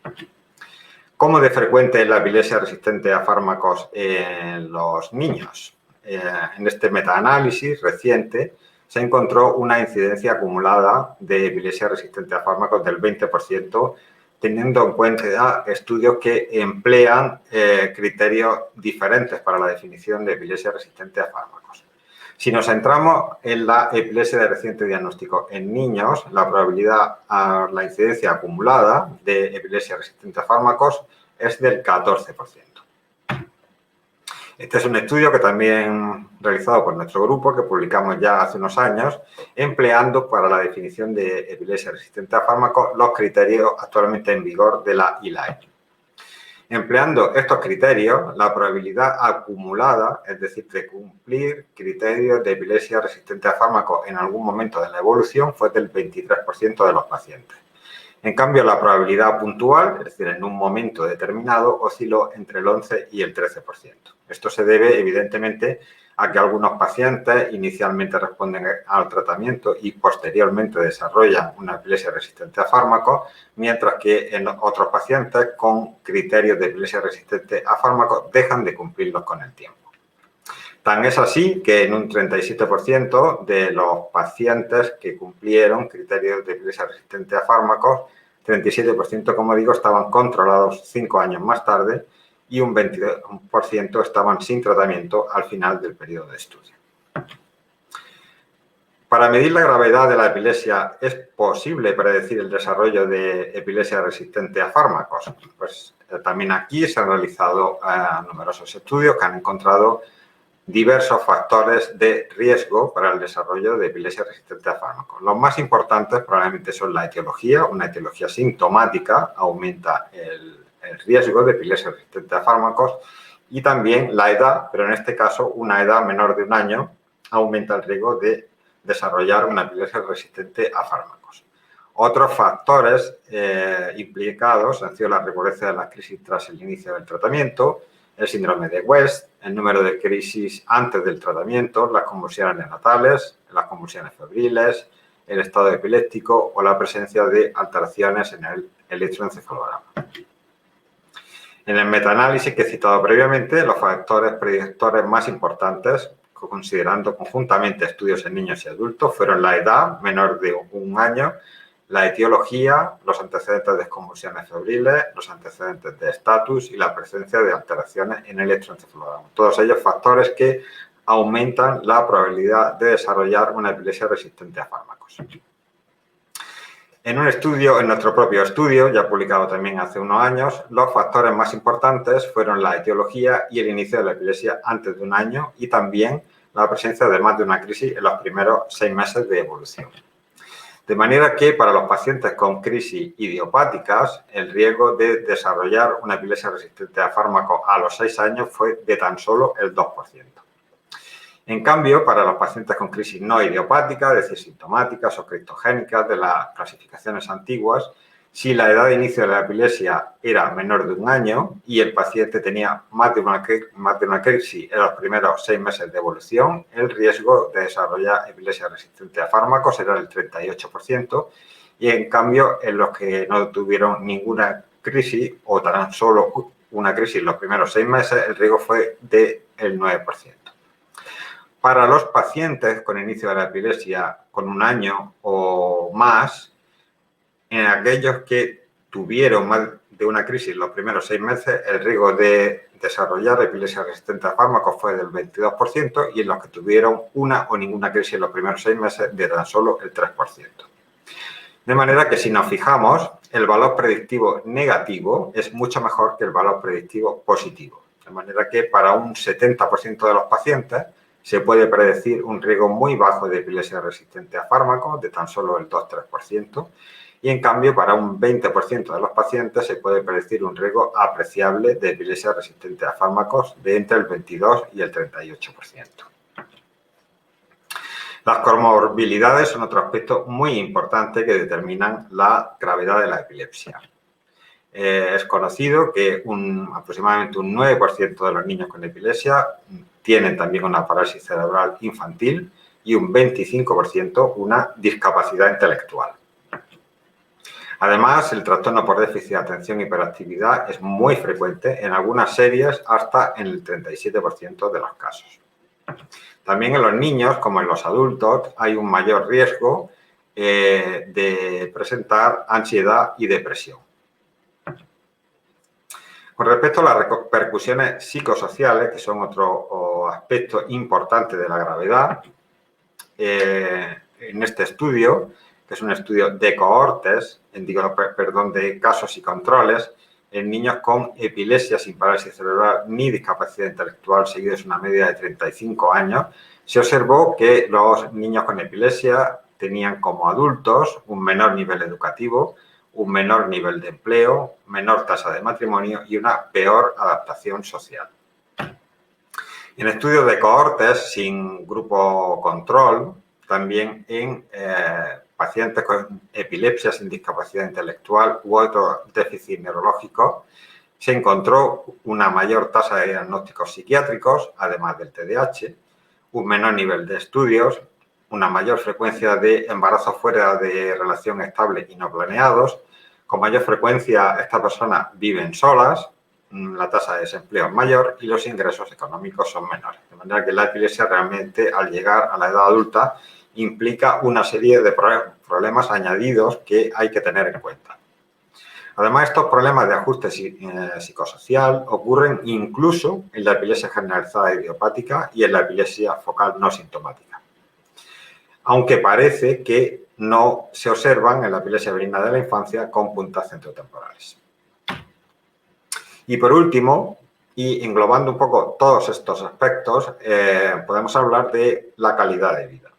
¿Cómo de frecuente es la epilepsia resistente a fármacos en los niños? En este metaanálisis reciente se encontró una incidencia acumulada de epilepsia resistente a fármacos del 20%, teniendo en cuenta estudios que emplean criterios diferentes para la definición de epilepsia resistente a fármacos. Si nos centramos en la epilepsia de reciente diagnóstico en niños, la probabilidad, la incidencia acumulada de epilepsia resistente a fármacos es del 14%. Este es un estudio que también realizado por nuestro grupo, que publicamos ya hace unos años, empleando para la definición de epilepsia resistente a fármacos los criterios actualmente en vigor de la ELAE. Empleando estos criterios, la probabilidad acumulada, es decir, de cumplir criterios de epilepsia resistente a fármacos en algún momento de la evolución, fue del 23% de los pacientes. En cambio, la probabilidad puntual, es decir, en un momento determinado, osciló entre el 11 y el 13%. Esto se debe, evidentemente, a que algunos pacientes inicialmente responden al tratamiento y posteriormente desarrollan una epilepsia resistente a fármacos, mientras que en otros pacientes con criterios de epilepsia resistente a fármacos dejan de cumplirlos con el tiempo. Tan es así que en un 37% de los pacientes que cumplieron criterios de epilepsia resistente a fármacos, 37%, como digo, estaban controlados 5 años más tarde y un 22% estaban sin tratamiento al final del periodo de estudio. Para medir la gravedad de la epilepsia, ¿es posible predecir el desarrollo de epilepsia resistente a fármacos? Pues también aquí se han realizado numerosos estudios que han encontrado diversos factores de riesgo para el desarrollo de epilepsia resistente a fármacos. Los más importantes probablemente son la etiología. Una etiología sintomática aumenta el riesgo de epilepsia resistente a fármacos, y también la edad, pero en este caso una edad menor de 1 año aumenta el riesgo de desarrollar una epilepsia resistente a fármacos. Otros factores implicados han sido la recurrencia de las crisis tras el inicio del tratamiento, el síndrome de West, el número de crisis antes del tratamiento, las convulsiones neonatales, las convulsiones febriles, el estado epiléptico o la presencia de alteraciones en el electroencefalograma. En el metaanálisis que he citado previamente, los factores predictores más importantes, considerando conjuntamente estudios en niños y adultos, fueron la edad, menor de 1 año, la etiología, los antecedentes de convulsiones febriles, los antecedentes de estatus y la presencia de alteraciones en el electroencefalograma. Todos ellos factores que aumentan la probabilidad de desarrollar una epilepsia resistente a fármacos. En un estudio, en nuestro propio estudio, ya publicado también hace unos años, los factores más importantes fueron la etiología y el inicio de la epilepsia antes de un año y también la presencia de más de una crisis en los primeros 6 meses de evolución. De manera que para los pacientes con crisis idiopáticas, el riesgo de desarrollar una epilepsia resistente a fármacos a los 6 años fue de tan solo el 2%. En cambio, para los pacientes con crisis no idiopática, es decir, sintomáticas o criptogénicas de las clasificaciones antiguas, si la edad de inicio de la epilepsia era menor de un año y el paciente tenía más de una crisis en los primeros 6 meses de evolución, el riesgo de desarrollar epilepsia resistente a fármacos era del 38% y, en cambio, en los que no tuvieron ninguna crisis o tan solo una crisis en los primeros 6 meses, el riesgo fue del 9%. Para los pacientes con inicio de la epilepsia con un año o más, en aquellos que tuvieron más de una crisis en los primeros 6 meses, el riesgo de desarrollar epilepsia resistente a fármacos fue del 22% y en los que tuvieron una o ninguna crisis en los primeros 6 meses de tan solo el 3%. De manera que si nos fijamos, el valor predictivo negativo es mucho mejor que el valor predictivo positivo. De manera que para un 70% de los pacientes se puede predecir un riesgo muy bajo de epilepsia resistente a fármacos, de tan solo el 2-3%, y en cambio para un 20% de los pacientes se puede predecir un riesgo apreciable de epilepsia resistente a fármacos de entre el 22 y el 38%. Las comorbilidades son otro aspecto muy importante que determinan la gravedad de la epilepsia. Es conocido que aproximadamente un 9% de los niños con epilepsia tienen también una parálisis cerebral infantil y un 25% una discapacidad intelectual. Además, el trastorno por déficit de atención y hiperactividad es muy frecuente, en algunas series hasta en el 37% de los casos. También en los niños, como en los adultos, hay un mayor riesgo de presentar ansiedad y depresión. Con respecto a las repercusiones psicosociales, que son otro aspecto importante de la gravedad, en este estudio, que es un estudio de cohortes, de casos y controles, en niños con epilepsia sin parálisis cerebral ni discapacidad intelectual, seguidos una media de 35 años, se observó que los niños con epilepsia tenían como adultos un menor nivel educativo, un menor nivel de empleo, menor tasa de matrimonio y una peor adaptación social. En estudios de cohortes sin grupo control, también en pacientes con epilepsia sin discapacidad intelectual u otro déficit neurológico, se encontró una mayor tasa de diagnósticos psiquiátricos, además del TDAH, un menor nivel de estudios, una mayor frecuencia de embarazos fuera de relación estable y no planeados. Con mayor frecuencia estas personas viven solas, la tasa de desempleo es mayor y los ingresos económicos son menores. De manera que la epilepsia realmente, al llegar a la edad adulta, implica una serie de problemas añadidos que hay que tener en cuenta. Además, estos problemas de ajuste psicosocial ocurren incluso en la epilepsia generalizada idiopática y en la epilepsia focal no sintomática, aunque parece que no se observan en la epilepsia benigna de la infancia con puntas centrotemporales. Y por último, y englobando un poco todos estos aspectos, podemos hablar de la calidad de vida.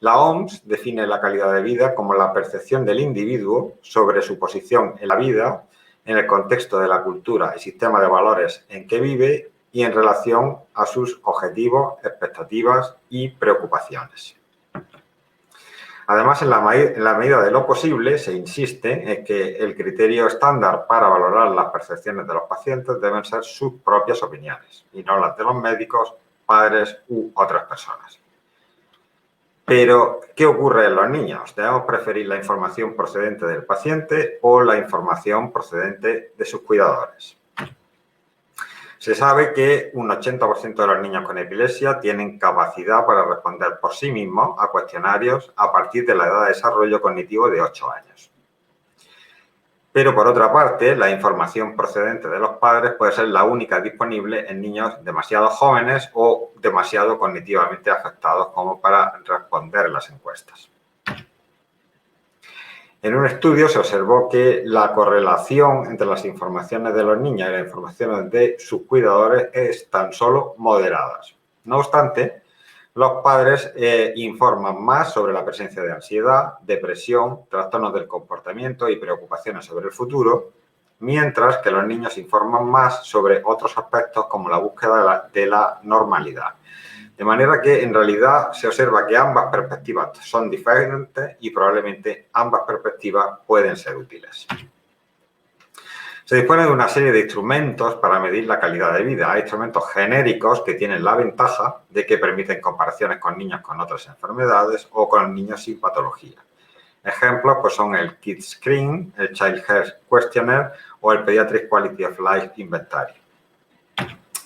La OMS define la calidad de vida como la percepción del individuo sobre su posición en la vida, en el contexto de la cultura y sistema de valores en que vive y en relación a sus objetivos, expectativas y preocupaciones. Además, en la medida de lo posible, se insiste en que el criterio estándar para valorar las percepciones de los pacientes deben ser sus propias opiniones y no las de los médicos, padres u otras personas. Pero, ¿qué ocurre en los niños? ¿Debemos preferir la información procedente del paciente o la información procedente de sus cuidadores? Se sabe que un 80% de los niños con epilepsia tienen capacidad para responder por sí mismos a cuestionarios a partir de la edad de desarrollo cognitivo de 8 años. Pero, por otra parte, la información procedente de los padres puede ser la única disponible en niños demasiado jóvenes o demasiado cognitivamente afectados como para responder las encuestas. En un estudio se observó que la correlación entre las informaciones de los niños y las informaciones de sus cuidadores es tan solo moderadas. No obstante, los padres informan más sobre la presencia de ansiedad, depresión, trastornos del comportamiento y preocupaciones sobre el futuro, mientras que los niños informan más sobre otros aspectos como la búsqueda de la normalidad. De manera que, en realidad, se observa que ambas perspectivas son diferentes y probablemente ambas perspectivas pueden ser útiles. Se dispone de una serie de instrumentos para medir la calidad de vida. Hay instrumentos genéricos que tienen la ventaja de que permiten comparaciones con niños con otras enfermedades o con niños sin patología. Ejemplos pues son el KidScreen, el Child Health Questionnaire o el Pediatric Quality of Life Inventory.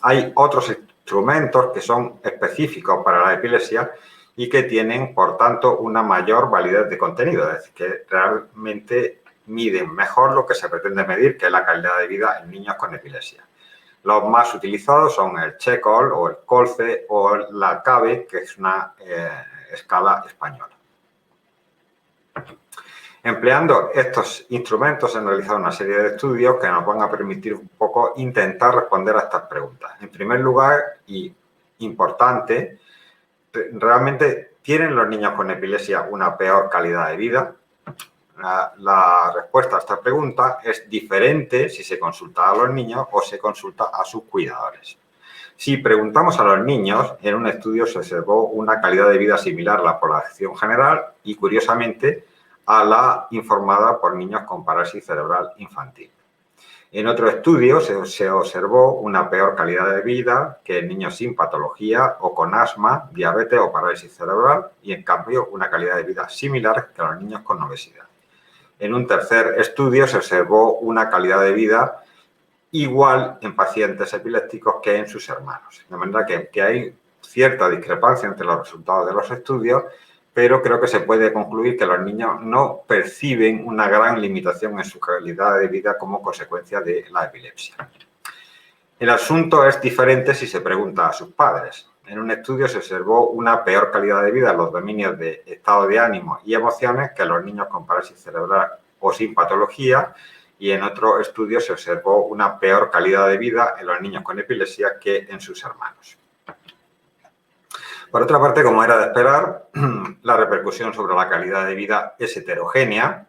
Hay otros instrumentos que son específicos para la epilepsia y que tienen, por tanto, una mayor validez de contenido, es decir, que realmente miden mejor lo que se pretende medir, que es la calidad de vida en niños con epilepsia. Los más utilizados son el CHECOL o el COLCE o la CABE, que es una escala española. Empleando estos instrumentos se han realizado una serie de estudios que nos van a permitir un poco intentar responder a estas preguntas. En primer lugar, y importante, ¿realmente tienen los niños con epilepsia una peor calidad de vida? La respuesta a esta pregunta es diferente si se consulta a los niños o se consulta a sus cuidadores. Si preguntamos a los niños, en un estudio se observó una calidad de vida similar a la población general y, curiosamente, a la informada por niños con parálisis cerebral infantil. En otro estudio se observó una peor calidad de vida que en niños sin patología o con asma, diabetes o parálisis cerebral y, en cambio, una calidad de vida similar que a los niños con obesidad. En un tercer estudio se observó una calidad de vida igual en pacientes epilépticos que en sus hermanos. De manera que hay cierta discrepancia entre los resultados de los estudios, pero creo que se puede concluir que los niños no perciben una gran limitación en su calidad de vida como consecuencia de la epilepsia. El asunto es diferente si se pregunta a sus padres. En un estudio se observó una peor calidad de vida en los dominios de estado de ánimo y emociones que en los niños con parálisis cerebral o sin patología, y en otro estudio se observó una peor calidad de vida en los niños con epilepsia que en sus hermanos. Por otra parte, como era de esperar, la repercusión sobre la calidad de vida es heterogénea.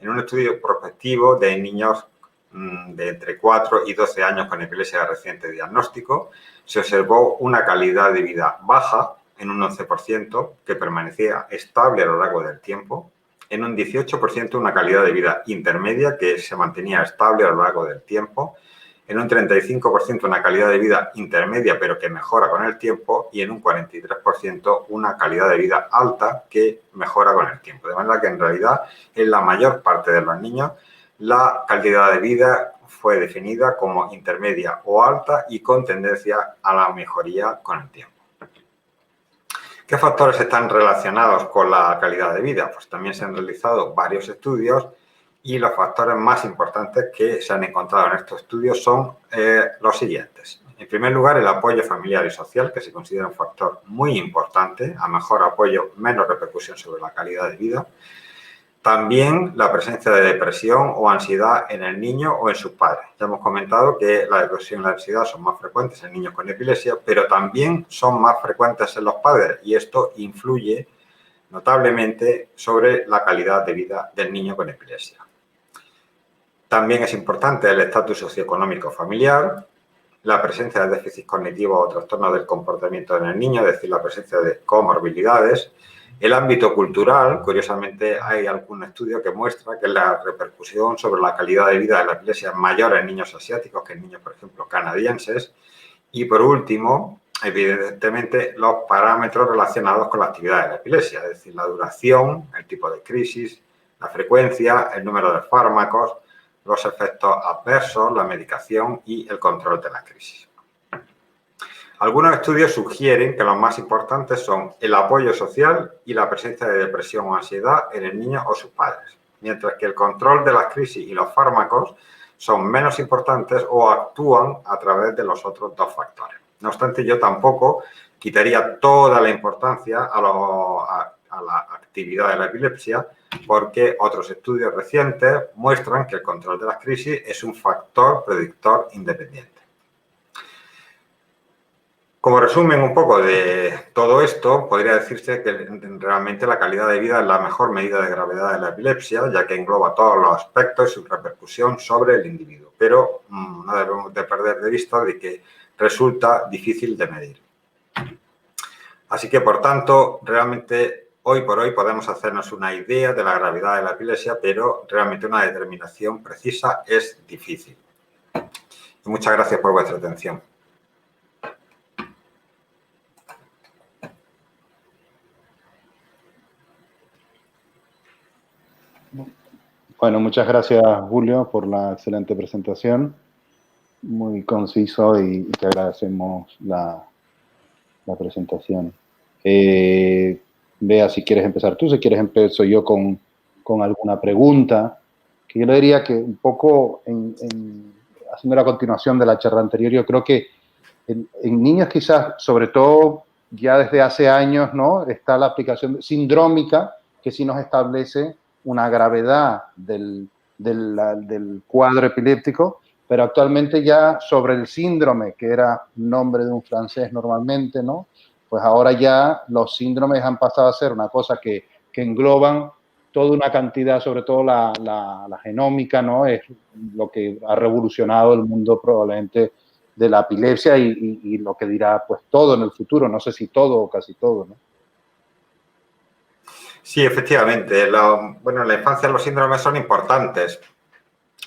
En un estudio prospectivo de niños de entre 4 y 12 años con epilepsia de reciente diagnóstico, se observó una calidad de vida baja en un 11%, que permanecía estable a lo largo del tiempo, en un 18% una calidad de vida intermedia que se mantenía estable a lo largo del tiempo, en un 35% una calidad de vida intermedia pero que mejora con el tiempo y en un 43% una calidad de vida alta que mejora con el tiempo. De manera que en realidad en la mayor parte de los niños la calidad de vida fue definida como intermedia o alta y con tendencia a la mejoría con el tiempo. ¿Qué factores están relacionados con la calidad de vida? Pues también se han realizado varios estudios y los factores más importantes que se han encontrado en estos estudios son los siguientes. En primer lugar, el apoyo familiar y social, que se considera un factor muy importante. A mejor apoyo, menos repercusión sobre la calidad de vida. También la presencia de depresión o ansiedad en el niño o en sus padres. Ya hemos comentado que la depresión y la ansiedad son más frecuentes en niños con epilepsia, pero también son más frecuentes en los padres y esto influye notablemente sobre la calidad de vida del niño con epilepsia. También es importante el estatus socioeconómico familiar, la presencia de déficit cognitivo o trastornos del comportamiento en el niño, es decir, la presencia de comorbilidades. El ámbito cultural, curiosamente hay algún estudio que muestra que la repercusión sobre la calidad de vida de la epilepsia es mayor en niños asiáticos que en niños, por ejemplo, canadienses. Y por último, evidentemente, los parámetros relacionados con la actividad de la epilepsia, es decir, la duración, el tipo de crisis, la frecuencia, el número de fármacos, los efectos adversos, la medicación y el control de la crisis. Algunos estudios sugieren que los más importantes son el apoyo social y la presencia de depresión o ansiedad en el niño o sus padres, mientras que el control de las crisis y los fármacos son menos importantes o actúan a través de los otros dos factores. No obstante, yo tampoco quitaría toda la importancia a a la actividad de la epilepsia, porque otros estudios recientes muestran que el control de las crisis es un factor predictor independiente. Como resumen un poco de todo esto, podría decirse que realmente la calidad de vida es la mejor medida de gravedad de la epilepsia, ya que engloba todos los aspectos y su repercusión sobre el individuo. Pero no debemos de perder de vista de que resulta difícil de medir. Así que, por tanto, realmente hoy por hoy podemos hacernos una idea de la gravedad de la epilepsia, pero realmente una determinación precisa es difícil. Y muchas gracias por vuestra atención. Bueno, muchas gracias, Julio, por la excelente presentación. Muy conciso y te agradecemos la presentación. Bea, si quieres empezar tú, si quieres empiezo yo con alguna pregunta, que yo le diría que un poco haciendo la continuación de la charla anterior, yo creo que en niños quizás, sobre todo ya desde hace años, ¿no? Está la aplicación sindrómica, que sí nos establece una gravedad del cuadro epiléptico, pero actualmente ya sobre el síndrome, que era nombre de un francés normalmente, ¿no? Pues ahora ya los síndromes han pasado a ser una cosa que engloban toda una cantidad, sobre todo la genómica, ¿no? Es lo que ha revolucionado el mundo probablemente de la epilepsia y lo que dirá pues todo en el futuro, no sé si todo o casi todo, ¿no? Sí, efectivamente. Bueno, en la infancia los síndromes son importantes,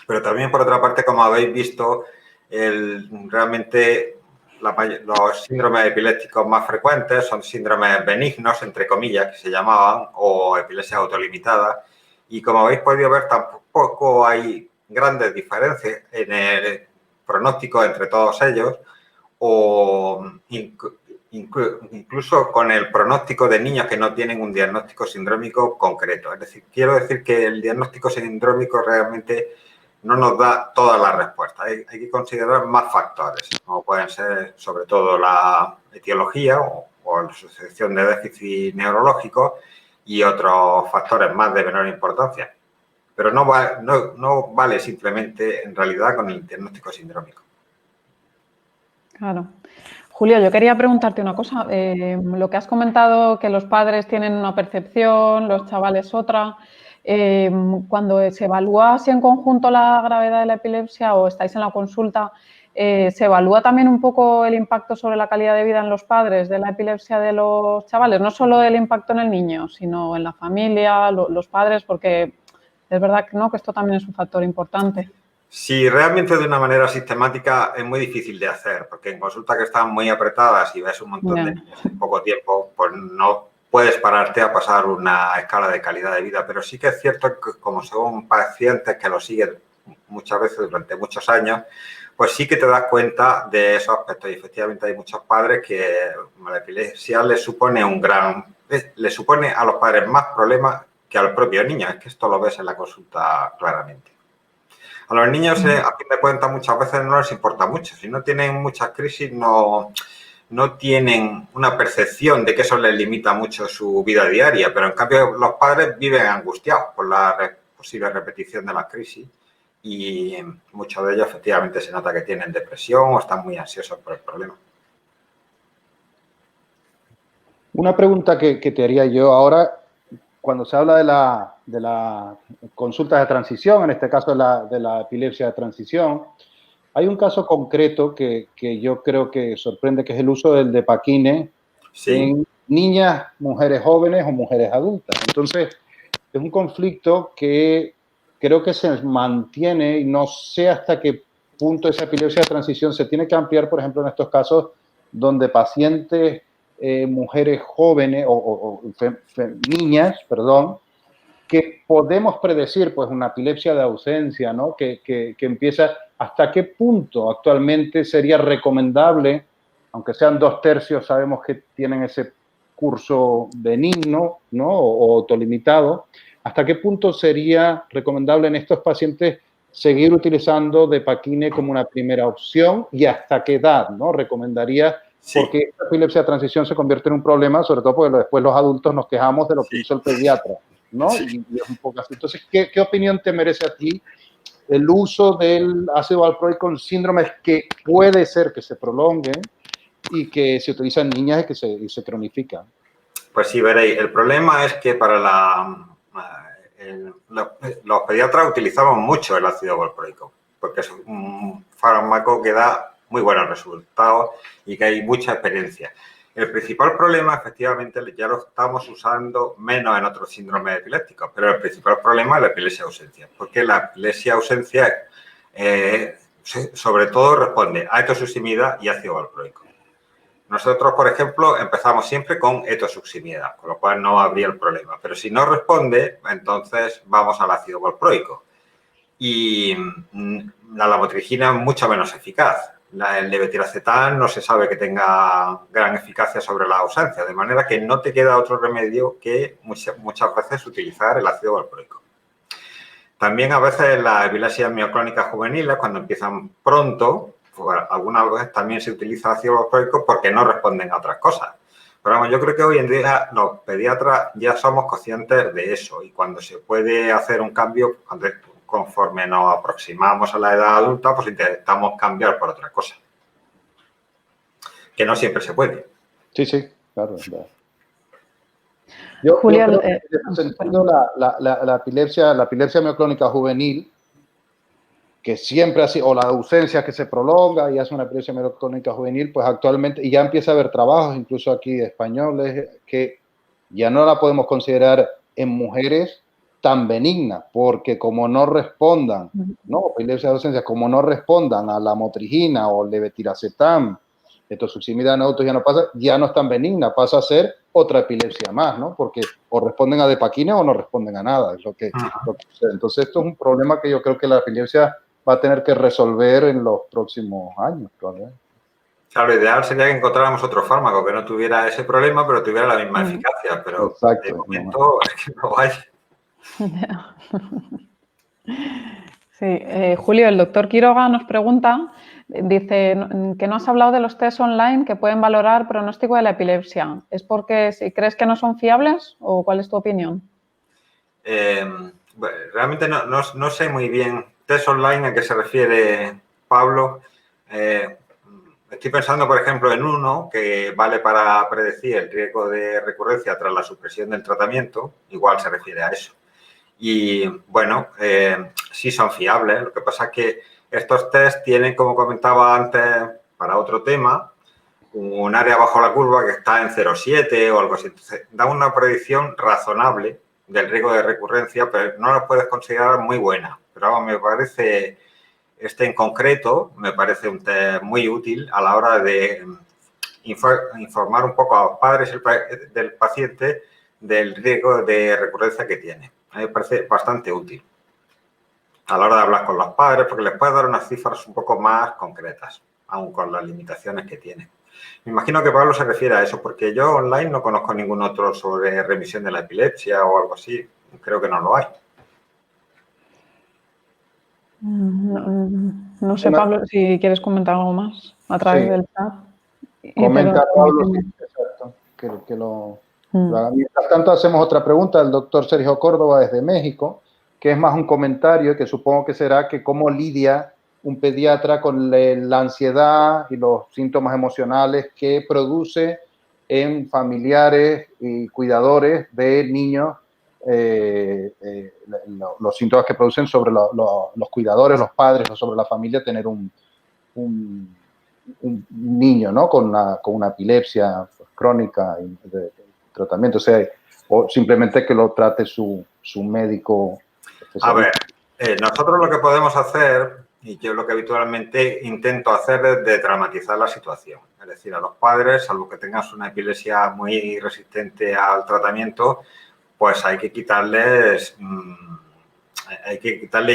pero también, por otra parte, como habéis visto, realmente los síndromes epilépticos más frecuentes son síndromes benignos, entre comillas, que se llamaban, o epilepsia autolimitada. Y como habéis podido ver, tampoco hay grandes diferencias en el pronóstico entre todos ellos, o incluso con el pronóstico de niños que no tienen un diagnóstico sindrómico concreto. Es decir, quiero decir que el diagnóstico sindrómico realmente no nos da todas las respuestas. Hay que considerar más factores, como pueden ser sobre todo la etiología o la sucesión de déficit neurológico y otros factores más de menor importancia. Pero no vale simplemente, en realidad, con el diagnóstico sindrómico. Claro. Julio, yo quería preguntarte una cosa. Lo que has comentado, que los padres tienen una percepción, los chavales otra. Cuando se evalúa así en conjunto la gravedad de la epilepsia o estáis en la consulta, ¿se evalúa también un poco el impacto sobre la calidad de vida en los padres de la epilepsia de los chavales? No solo el impacto en el niño, sino en la familia, los padres, porque es verdad que no, que esto también es un factor importante. Sí, realmente de una manera sistemática es muy difícil de hacer, porque en consultas que están muy apretadas y ves un montón de niños en poco tiempo, pues no puedes pararte a pasar una escala de calidad de vida. Pero sí que es cierto que como son pacientes que lo siguen muchas veces durante muchos años, pues sí que te das cuenta de esos aspectos. Y efectivamente hay muchos padres que la epilepsia les supone a los padres más problemas que a los propios niños. Es que esto lo ves en la consulta claramente. A los niños, a fin de cuentas, muchas veces no les importa mucho. Si no tienen muchas crisis, no tienen una percepción de que eso les limita mucho su vida diaria. Pero, en cambio, los padres viven angustiados por la posible repetición de las crisis y muchos de ellos, efectivamente, se nota que tienen depresión o están muy ansiosos por el problema. Una pregunta que te haría yo ahora, cuando se habla de la consulta de transición, en este caso de la epilepsia de transición, hay un caso concreto que yo creo que sorprende, que es el uso del Depakine en niñas, mujeres jóvenes o mujeres adultas. Entonces, es un conflicto que creo que se mantiene y no sé hasta qué punto esa epilepsia de transición se tiene que ampliar, por ejemplo, en estos casos donde pacientes mujeres jóvenes o niñas, perdón, que podemos predecir pues una epilepsia de ausencia, ¿no? Que empieza, ¿hasta qué punto actualmente sería recomendable, aunque sean 2/3, sabemos que tienen ese curso benigno, ¿no? O autolimitado, ¿hasta qué punto sería recomendable en estos pacientes seguir utilizando Depakine como una primera opción y hasta qué edad, ¿no? Recomendaría Sí. Porque esta epilepsia de transición se convierte en un problema, sobre todo porque después los adultos nos quejamos de lo que hizo el pediatra, ¿no? Sí. Y es un poco así. Entonces, ¿qué opinión te merece a ti el uso del ácido valproico en síndromes que puede ser que se prolonguen y que se utilizan en niñas y se cronifican? Pues sí, veréis, el problema es que para los pediatras utilizamos mucho el ácido valproico, porque es un fármaco que da muy buenos resultados y que hay mucha experiencia. El principal problema, efectivamente, ya lo estamos usando menos en otros síndromes epilépticos, pero el principal problema es la epilepsia ausencia, porque la epilepsia ausencia sobre todo responde a etosuximida y ácido valproico. Nosotros, por ejemplo, empezamos siempre con etosuximida, con lo cual no habría el problema. Pero si no responde, entonces vamos al ácido valproico. Y la lamotrigina es mucho menos eficaz. El levetiracetam no se sabe que tenga gran eficacia sobre la ausencia, de manera que no te queda otro remedio que muchas veces utilizar el ácido valproico. También a veces las epilepsias mioclónicas juveniles, cuando empiezan pronto, pues algunas veces también se utiliza ácido valproico porque no responden a otras cosas. Pero vamos, yo creo que hoy en día los pediatras ya somos conscientes de eso y cuando se puede hacer un cambio, conforme nos aproximamos a la edad adulta, pues intentamos cambiar por otra cosa. Que no siempre se puede. Sí, sí, claro. Julia, yo creo que en ese sentido la epilepsia mioclónica juvenil, que siempre así, o la ausencia que se prolonga y hace una epilepsia mioclónica juvenil, pues actualmente, y ya empieza a haber trabajos, incluso aquí españoles, que ya no la podemos considerar en mujeres tan benigna, porque como no respondan, ¿no? Epilepsia de ausencia, como no respondan a la motrigina o levetiracetam, etosuximida en autos ya no es tan benigna, pasa a ser otra epilepsia más, ¿no? Porque o responden a depaquina o no responden a nada, es lo que sucede. Entonces esto es un problema que yo creo que la epilepsia va a tener que resolver en los próximos años, probablemente. Claro, lo ideal sería que encontráramos otro fármaco que no tuviera ese problema, pero tuviera la misma eficacia, pero exacto, de momento es que no hay. Sí, Julio, el doctor Quiroga nos pregunta, dice que no has hablado de los test online que pueden valorar pronóstico de la epilepsia. ¿Es porque si crees que no son fiables o cuál es tu opinión? Bueno, realmente no sé muy bien test online a qué se refiere Pablo. Estoy pensando, por ejemplo, en uno que vale para predecir el riesgo de recurrencia tras la supresión del tratamiento. Igual se refiere a eso. Y, bueno, sí son fiables. Lo que pasa es que estos test tienen, como comentaba antes, para otro tema, un área bajo la curva que está en 0,7 o algo así. Entonces, da una predicción razonable del riesgo de recurrencia, pero no la puedes considerar muy buena. Pero vamos, me parece, este en concreto, me parece un test muy útil a la hora de informar un poco a los padres del paciente del riesgo de recurrencia que tiene. A mí me parece bastante útil a la hora de hablar con los padres, porque les puede dar unas cifras un poco más concretas, aun con las limitaciones que tiene. Me imagino que Pablo se refiere a eso, porque yo online no conozco ningún otro sobre remisión de la epilepsia o algo así. Creo que no lo hay. No sé, Pablo, si quieres comentar algo más a través del chat. Comenta Pablo, sí, exacto, que lo haga. Mientras tanto, hacemos otra pregunta del doctor Sergio Córdoba desde México, que es más un comentario que supongo que será que cómo lidia un pediatra con la ansiedad y los síntomas emocionales que produce en familiares y cuidadores de niños, los síntomas que producen sobre los cuidadores, los padres o sobre la familia, tener un niño, ¿no? Con una epilepsia crónica de tratamiento, o sea, o simplemente que lo trate su médico especialista. A ver, nosotros lo que podemos hacer, y yo lo que habitualmente intento hacer es desdramatizar la situación. Es decir, a los padres, salvo que tengas una epilepsia muy resistente al tratamiento, pues hay que quitarle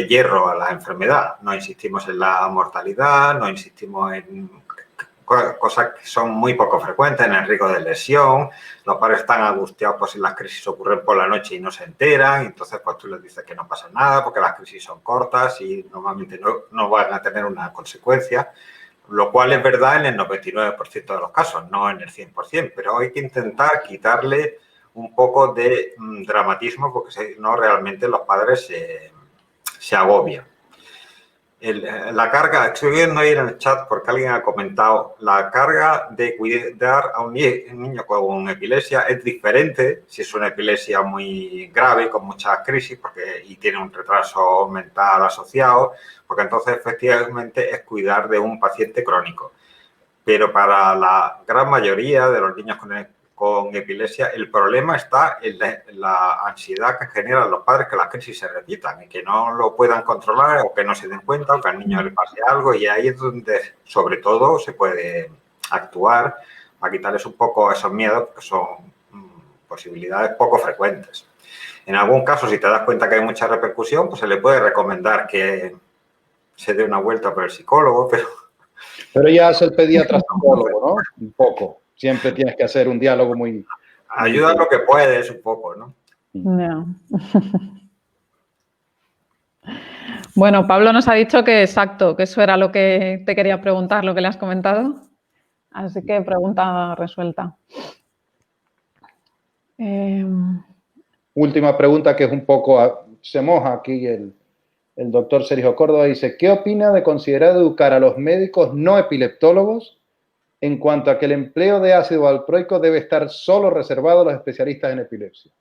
hierro a la enfermedad. No insistimos en la mortalidad, no insistimos en cosas que son muy poco frecuentes, en el riesgo de lesión. Los padres están angustiados pues si las crisis ocurren por la noche y no se enteran, entonces pues tú les dices que no pasa nada porque las crisis son cortas y normalmente no van a tener una consecuencia. lo cual es verdad en el 99% de los casos, no en el 100%, pero hay que intentar quitarle un poco de dramatismo porque si no realmente los padres se agobian. La carga, estoy viendo ahí en el chat porque alguien ha comentado, la carga de cuidar a un niño con epilepsia es diferente si es una epilepsia muy grave, con muchas crisis y tiene un retraso mental asociado, porque entonces efectivamente es cuidar de un paciente crónico. Pero para la gran mayoría de los niños con epilepsia, el problema está en la ansiedad que generan los padres que las crisis se repitan y que no lo puedan controlar o que no se den cuenta o que al niño le pase algo, y ahí es donde sobre todo se puede actuar para quitarles un poco esos miedos, que son posibilidades poco frecuentes. En algún caso, si te das cuenta que hay mucha repercusión, pues se le puede recomendar que se dé una vuelta por el psicólogo, Pero ya es el pediatra psicólogo, ¿no? Un poco. Siempre tienes que hacer un diálogo muy... Ayuda lo que puedes un poco, ¿no? No. Bueno, Pablo nos ha dicho que exacto, que eso era lo que te quería preguntar, lo que le has comentado. Así que pregunta resuelta. Última pregunta que es un poco... Se moja aquí el doctor Sergio Córdoba. Dice, ¿qué opina de considerar educar a los médicos no epileptólogos en cuanto a que el empleo de ácido valproico debe estar solo reservado a los especialistas en epilepsia?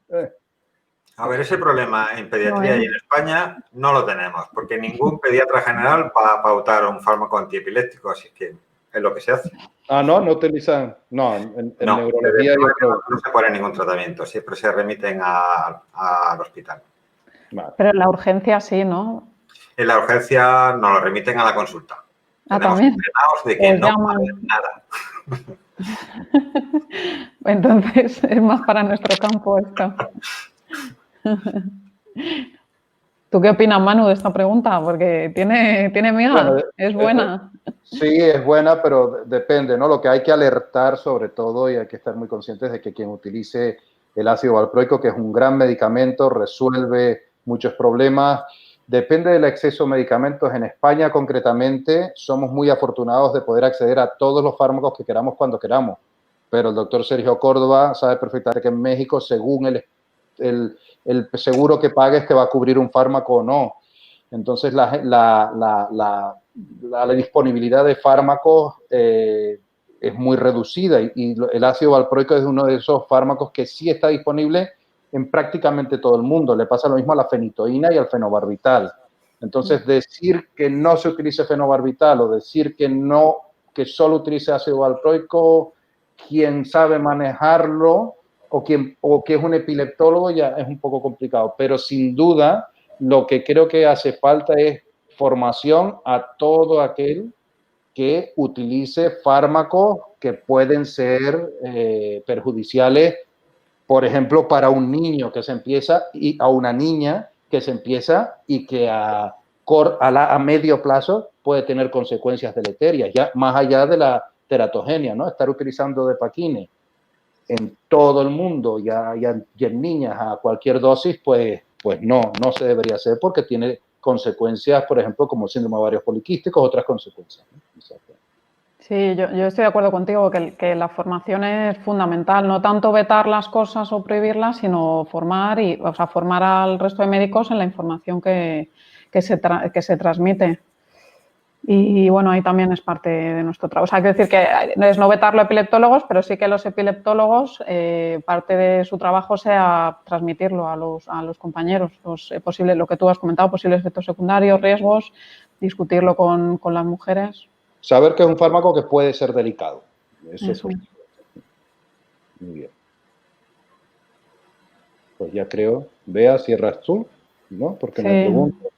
A ver, ese problema en pediatría y en España no lo tenemos, porque ningún pediatra general va a pautar un fármaco antiepiléptico, así que es lo que se hace. Ah, ¿no? ¿No utilizan? No, en no, neurología no se pone ningún tratamiento, siempre se remiten al hospital. Vale. Pero en la urgencia sí, ¿no? En la urgencia nos lo remiten a la consulta. Ah, Tenemos también. entrenados de que no saben nada. Entonces es más para nuestro campo esto. ¿Tú qué opinas, Manu, de esta pregunta? Porque tiene miga, Bueno, es buena. Sí, es buena, pero depende, ¿no? Lo que hay que alertar sobre todo, y hay que estar muy conscientes de que quien utilice el ácido valproico, que es un gran medicamento, resuelve muchos problemas. Depende del exceso de medicamentos. En España, concretamente, somos muy afortunados de poder acceder a todos los fármacos que queramos cuando queramos. Pero el doctor Sergio Córdoba sabe perfectamente que en México, según el seguro que pagues, te va a cubrir un fármaco o no. Entonces, la disponibilidad de fármacos es muy reducida y el ácido valproico es uno de esos fármacos que sí está disponible en prácticamente todo el mundo. Le pasa lo mismo a la fenitoína y al fenobarbital. Entonces, decir que no se utilice fenobarbital o decir que solo utilice ácido valproico, quien sabe manejarlo o que es un epileptólogo, ya es un poco complicado. Pero sin duda, lo que creo que hace falta es formación a todo aquel que utilice fármacos que pueden ser perjudiciales, por ejemplo, para un niño que se empieza y a una niña que se empieza y que a medio plazo puede tener consecuencias deleterias, ya más allá de la teratogenia, ¿no? Estar utilizando Depakine en todo el mundo y en niñas a cualquier dosis, pues no se debería hacer porque tiene consecuencias, por ejemplo, como síndrome de ovarios poliquísticos, otras consecuencias, ¿no? Sí, yo estoy de acuerdo contigo que la formación es fundamental, no tanto vetar las cosas o prohibirlas, sino formar al resto de médicos en la información que se transmite. Y bueno, ahí también es parte de nuestro trabajo. O sea, hay que decir que es no vetarlo a epileptólogos, pero sí que los epileptólogos, parte de su trabajo sea transmitirlo a los compañeros, lo que tú has comentado, posibles efectos secundarios, riesgos, discutirlo con las mujeres. Saber que es un fármaco que puede ser delicado. Eso es muy bien. Pues ya creo. Bea, cierras tú, ¿no? Porque sí. me pregunto.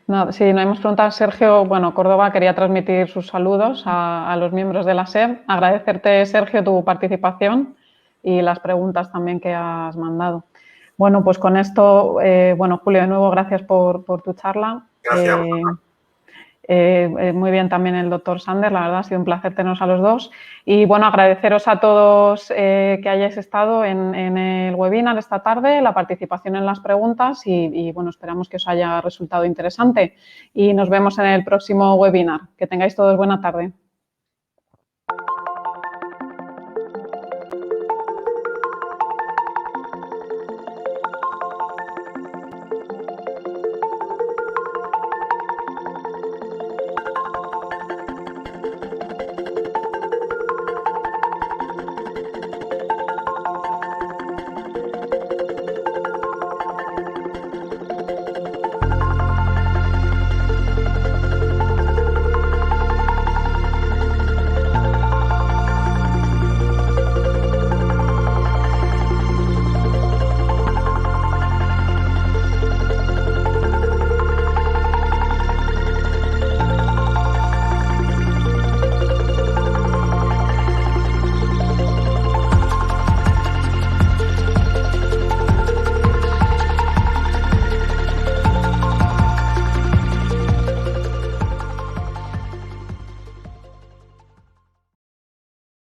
No, sí, nos hemos preguntado, Sergio, bueno, Córdoba quería transmitir sus saludos a los miembros de la SEP. Agradecerte, Sergio, tu participación y las preguntas también que has mandado. Bueno, pues con esto, Julio, de nuevo, gracias por tu charla. Gracias. Muy bien también el doctor Sander, la verdad ha sido un placer teneros a los dos. Y bueno, agradeceros a todos que hayáis estado en el webinar esta tarde, la participación en las preguntas y bueno, esperamos que os haya resultado interesante. Y nos vemos en el próximo webinar. Que tengáis todos buena tarde.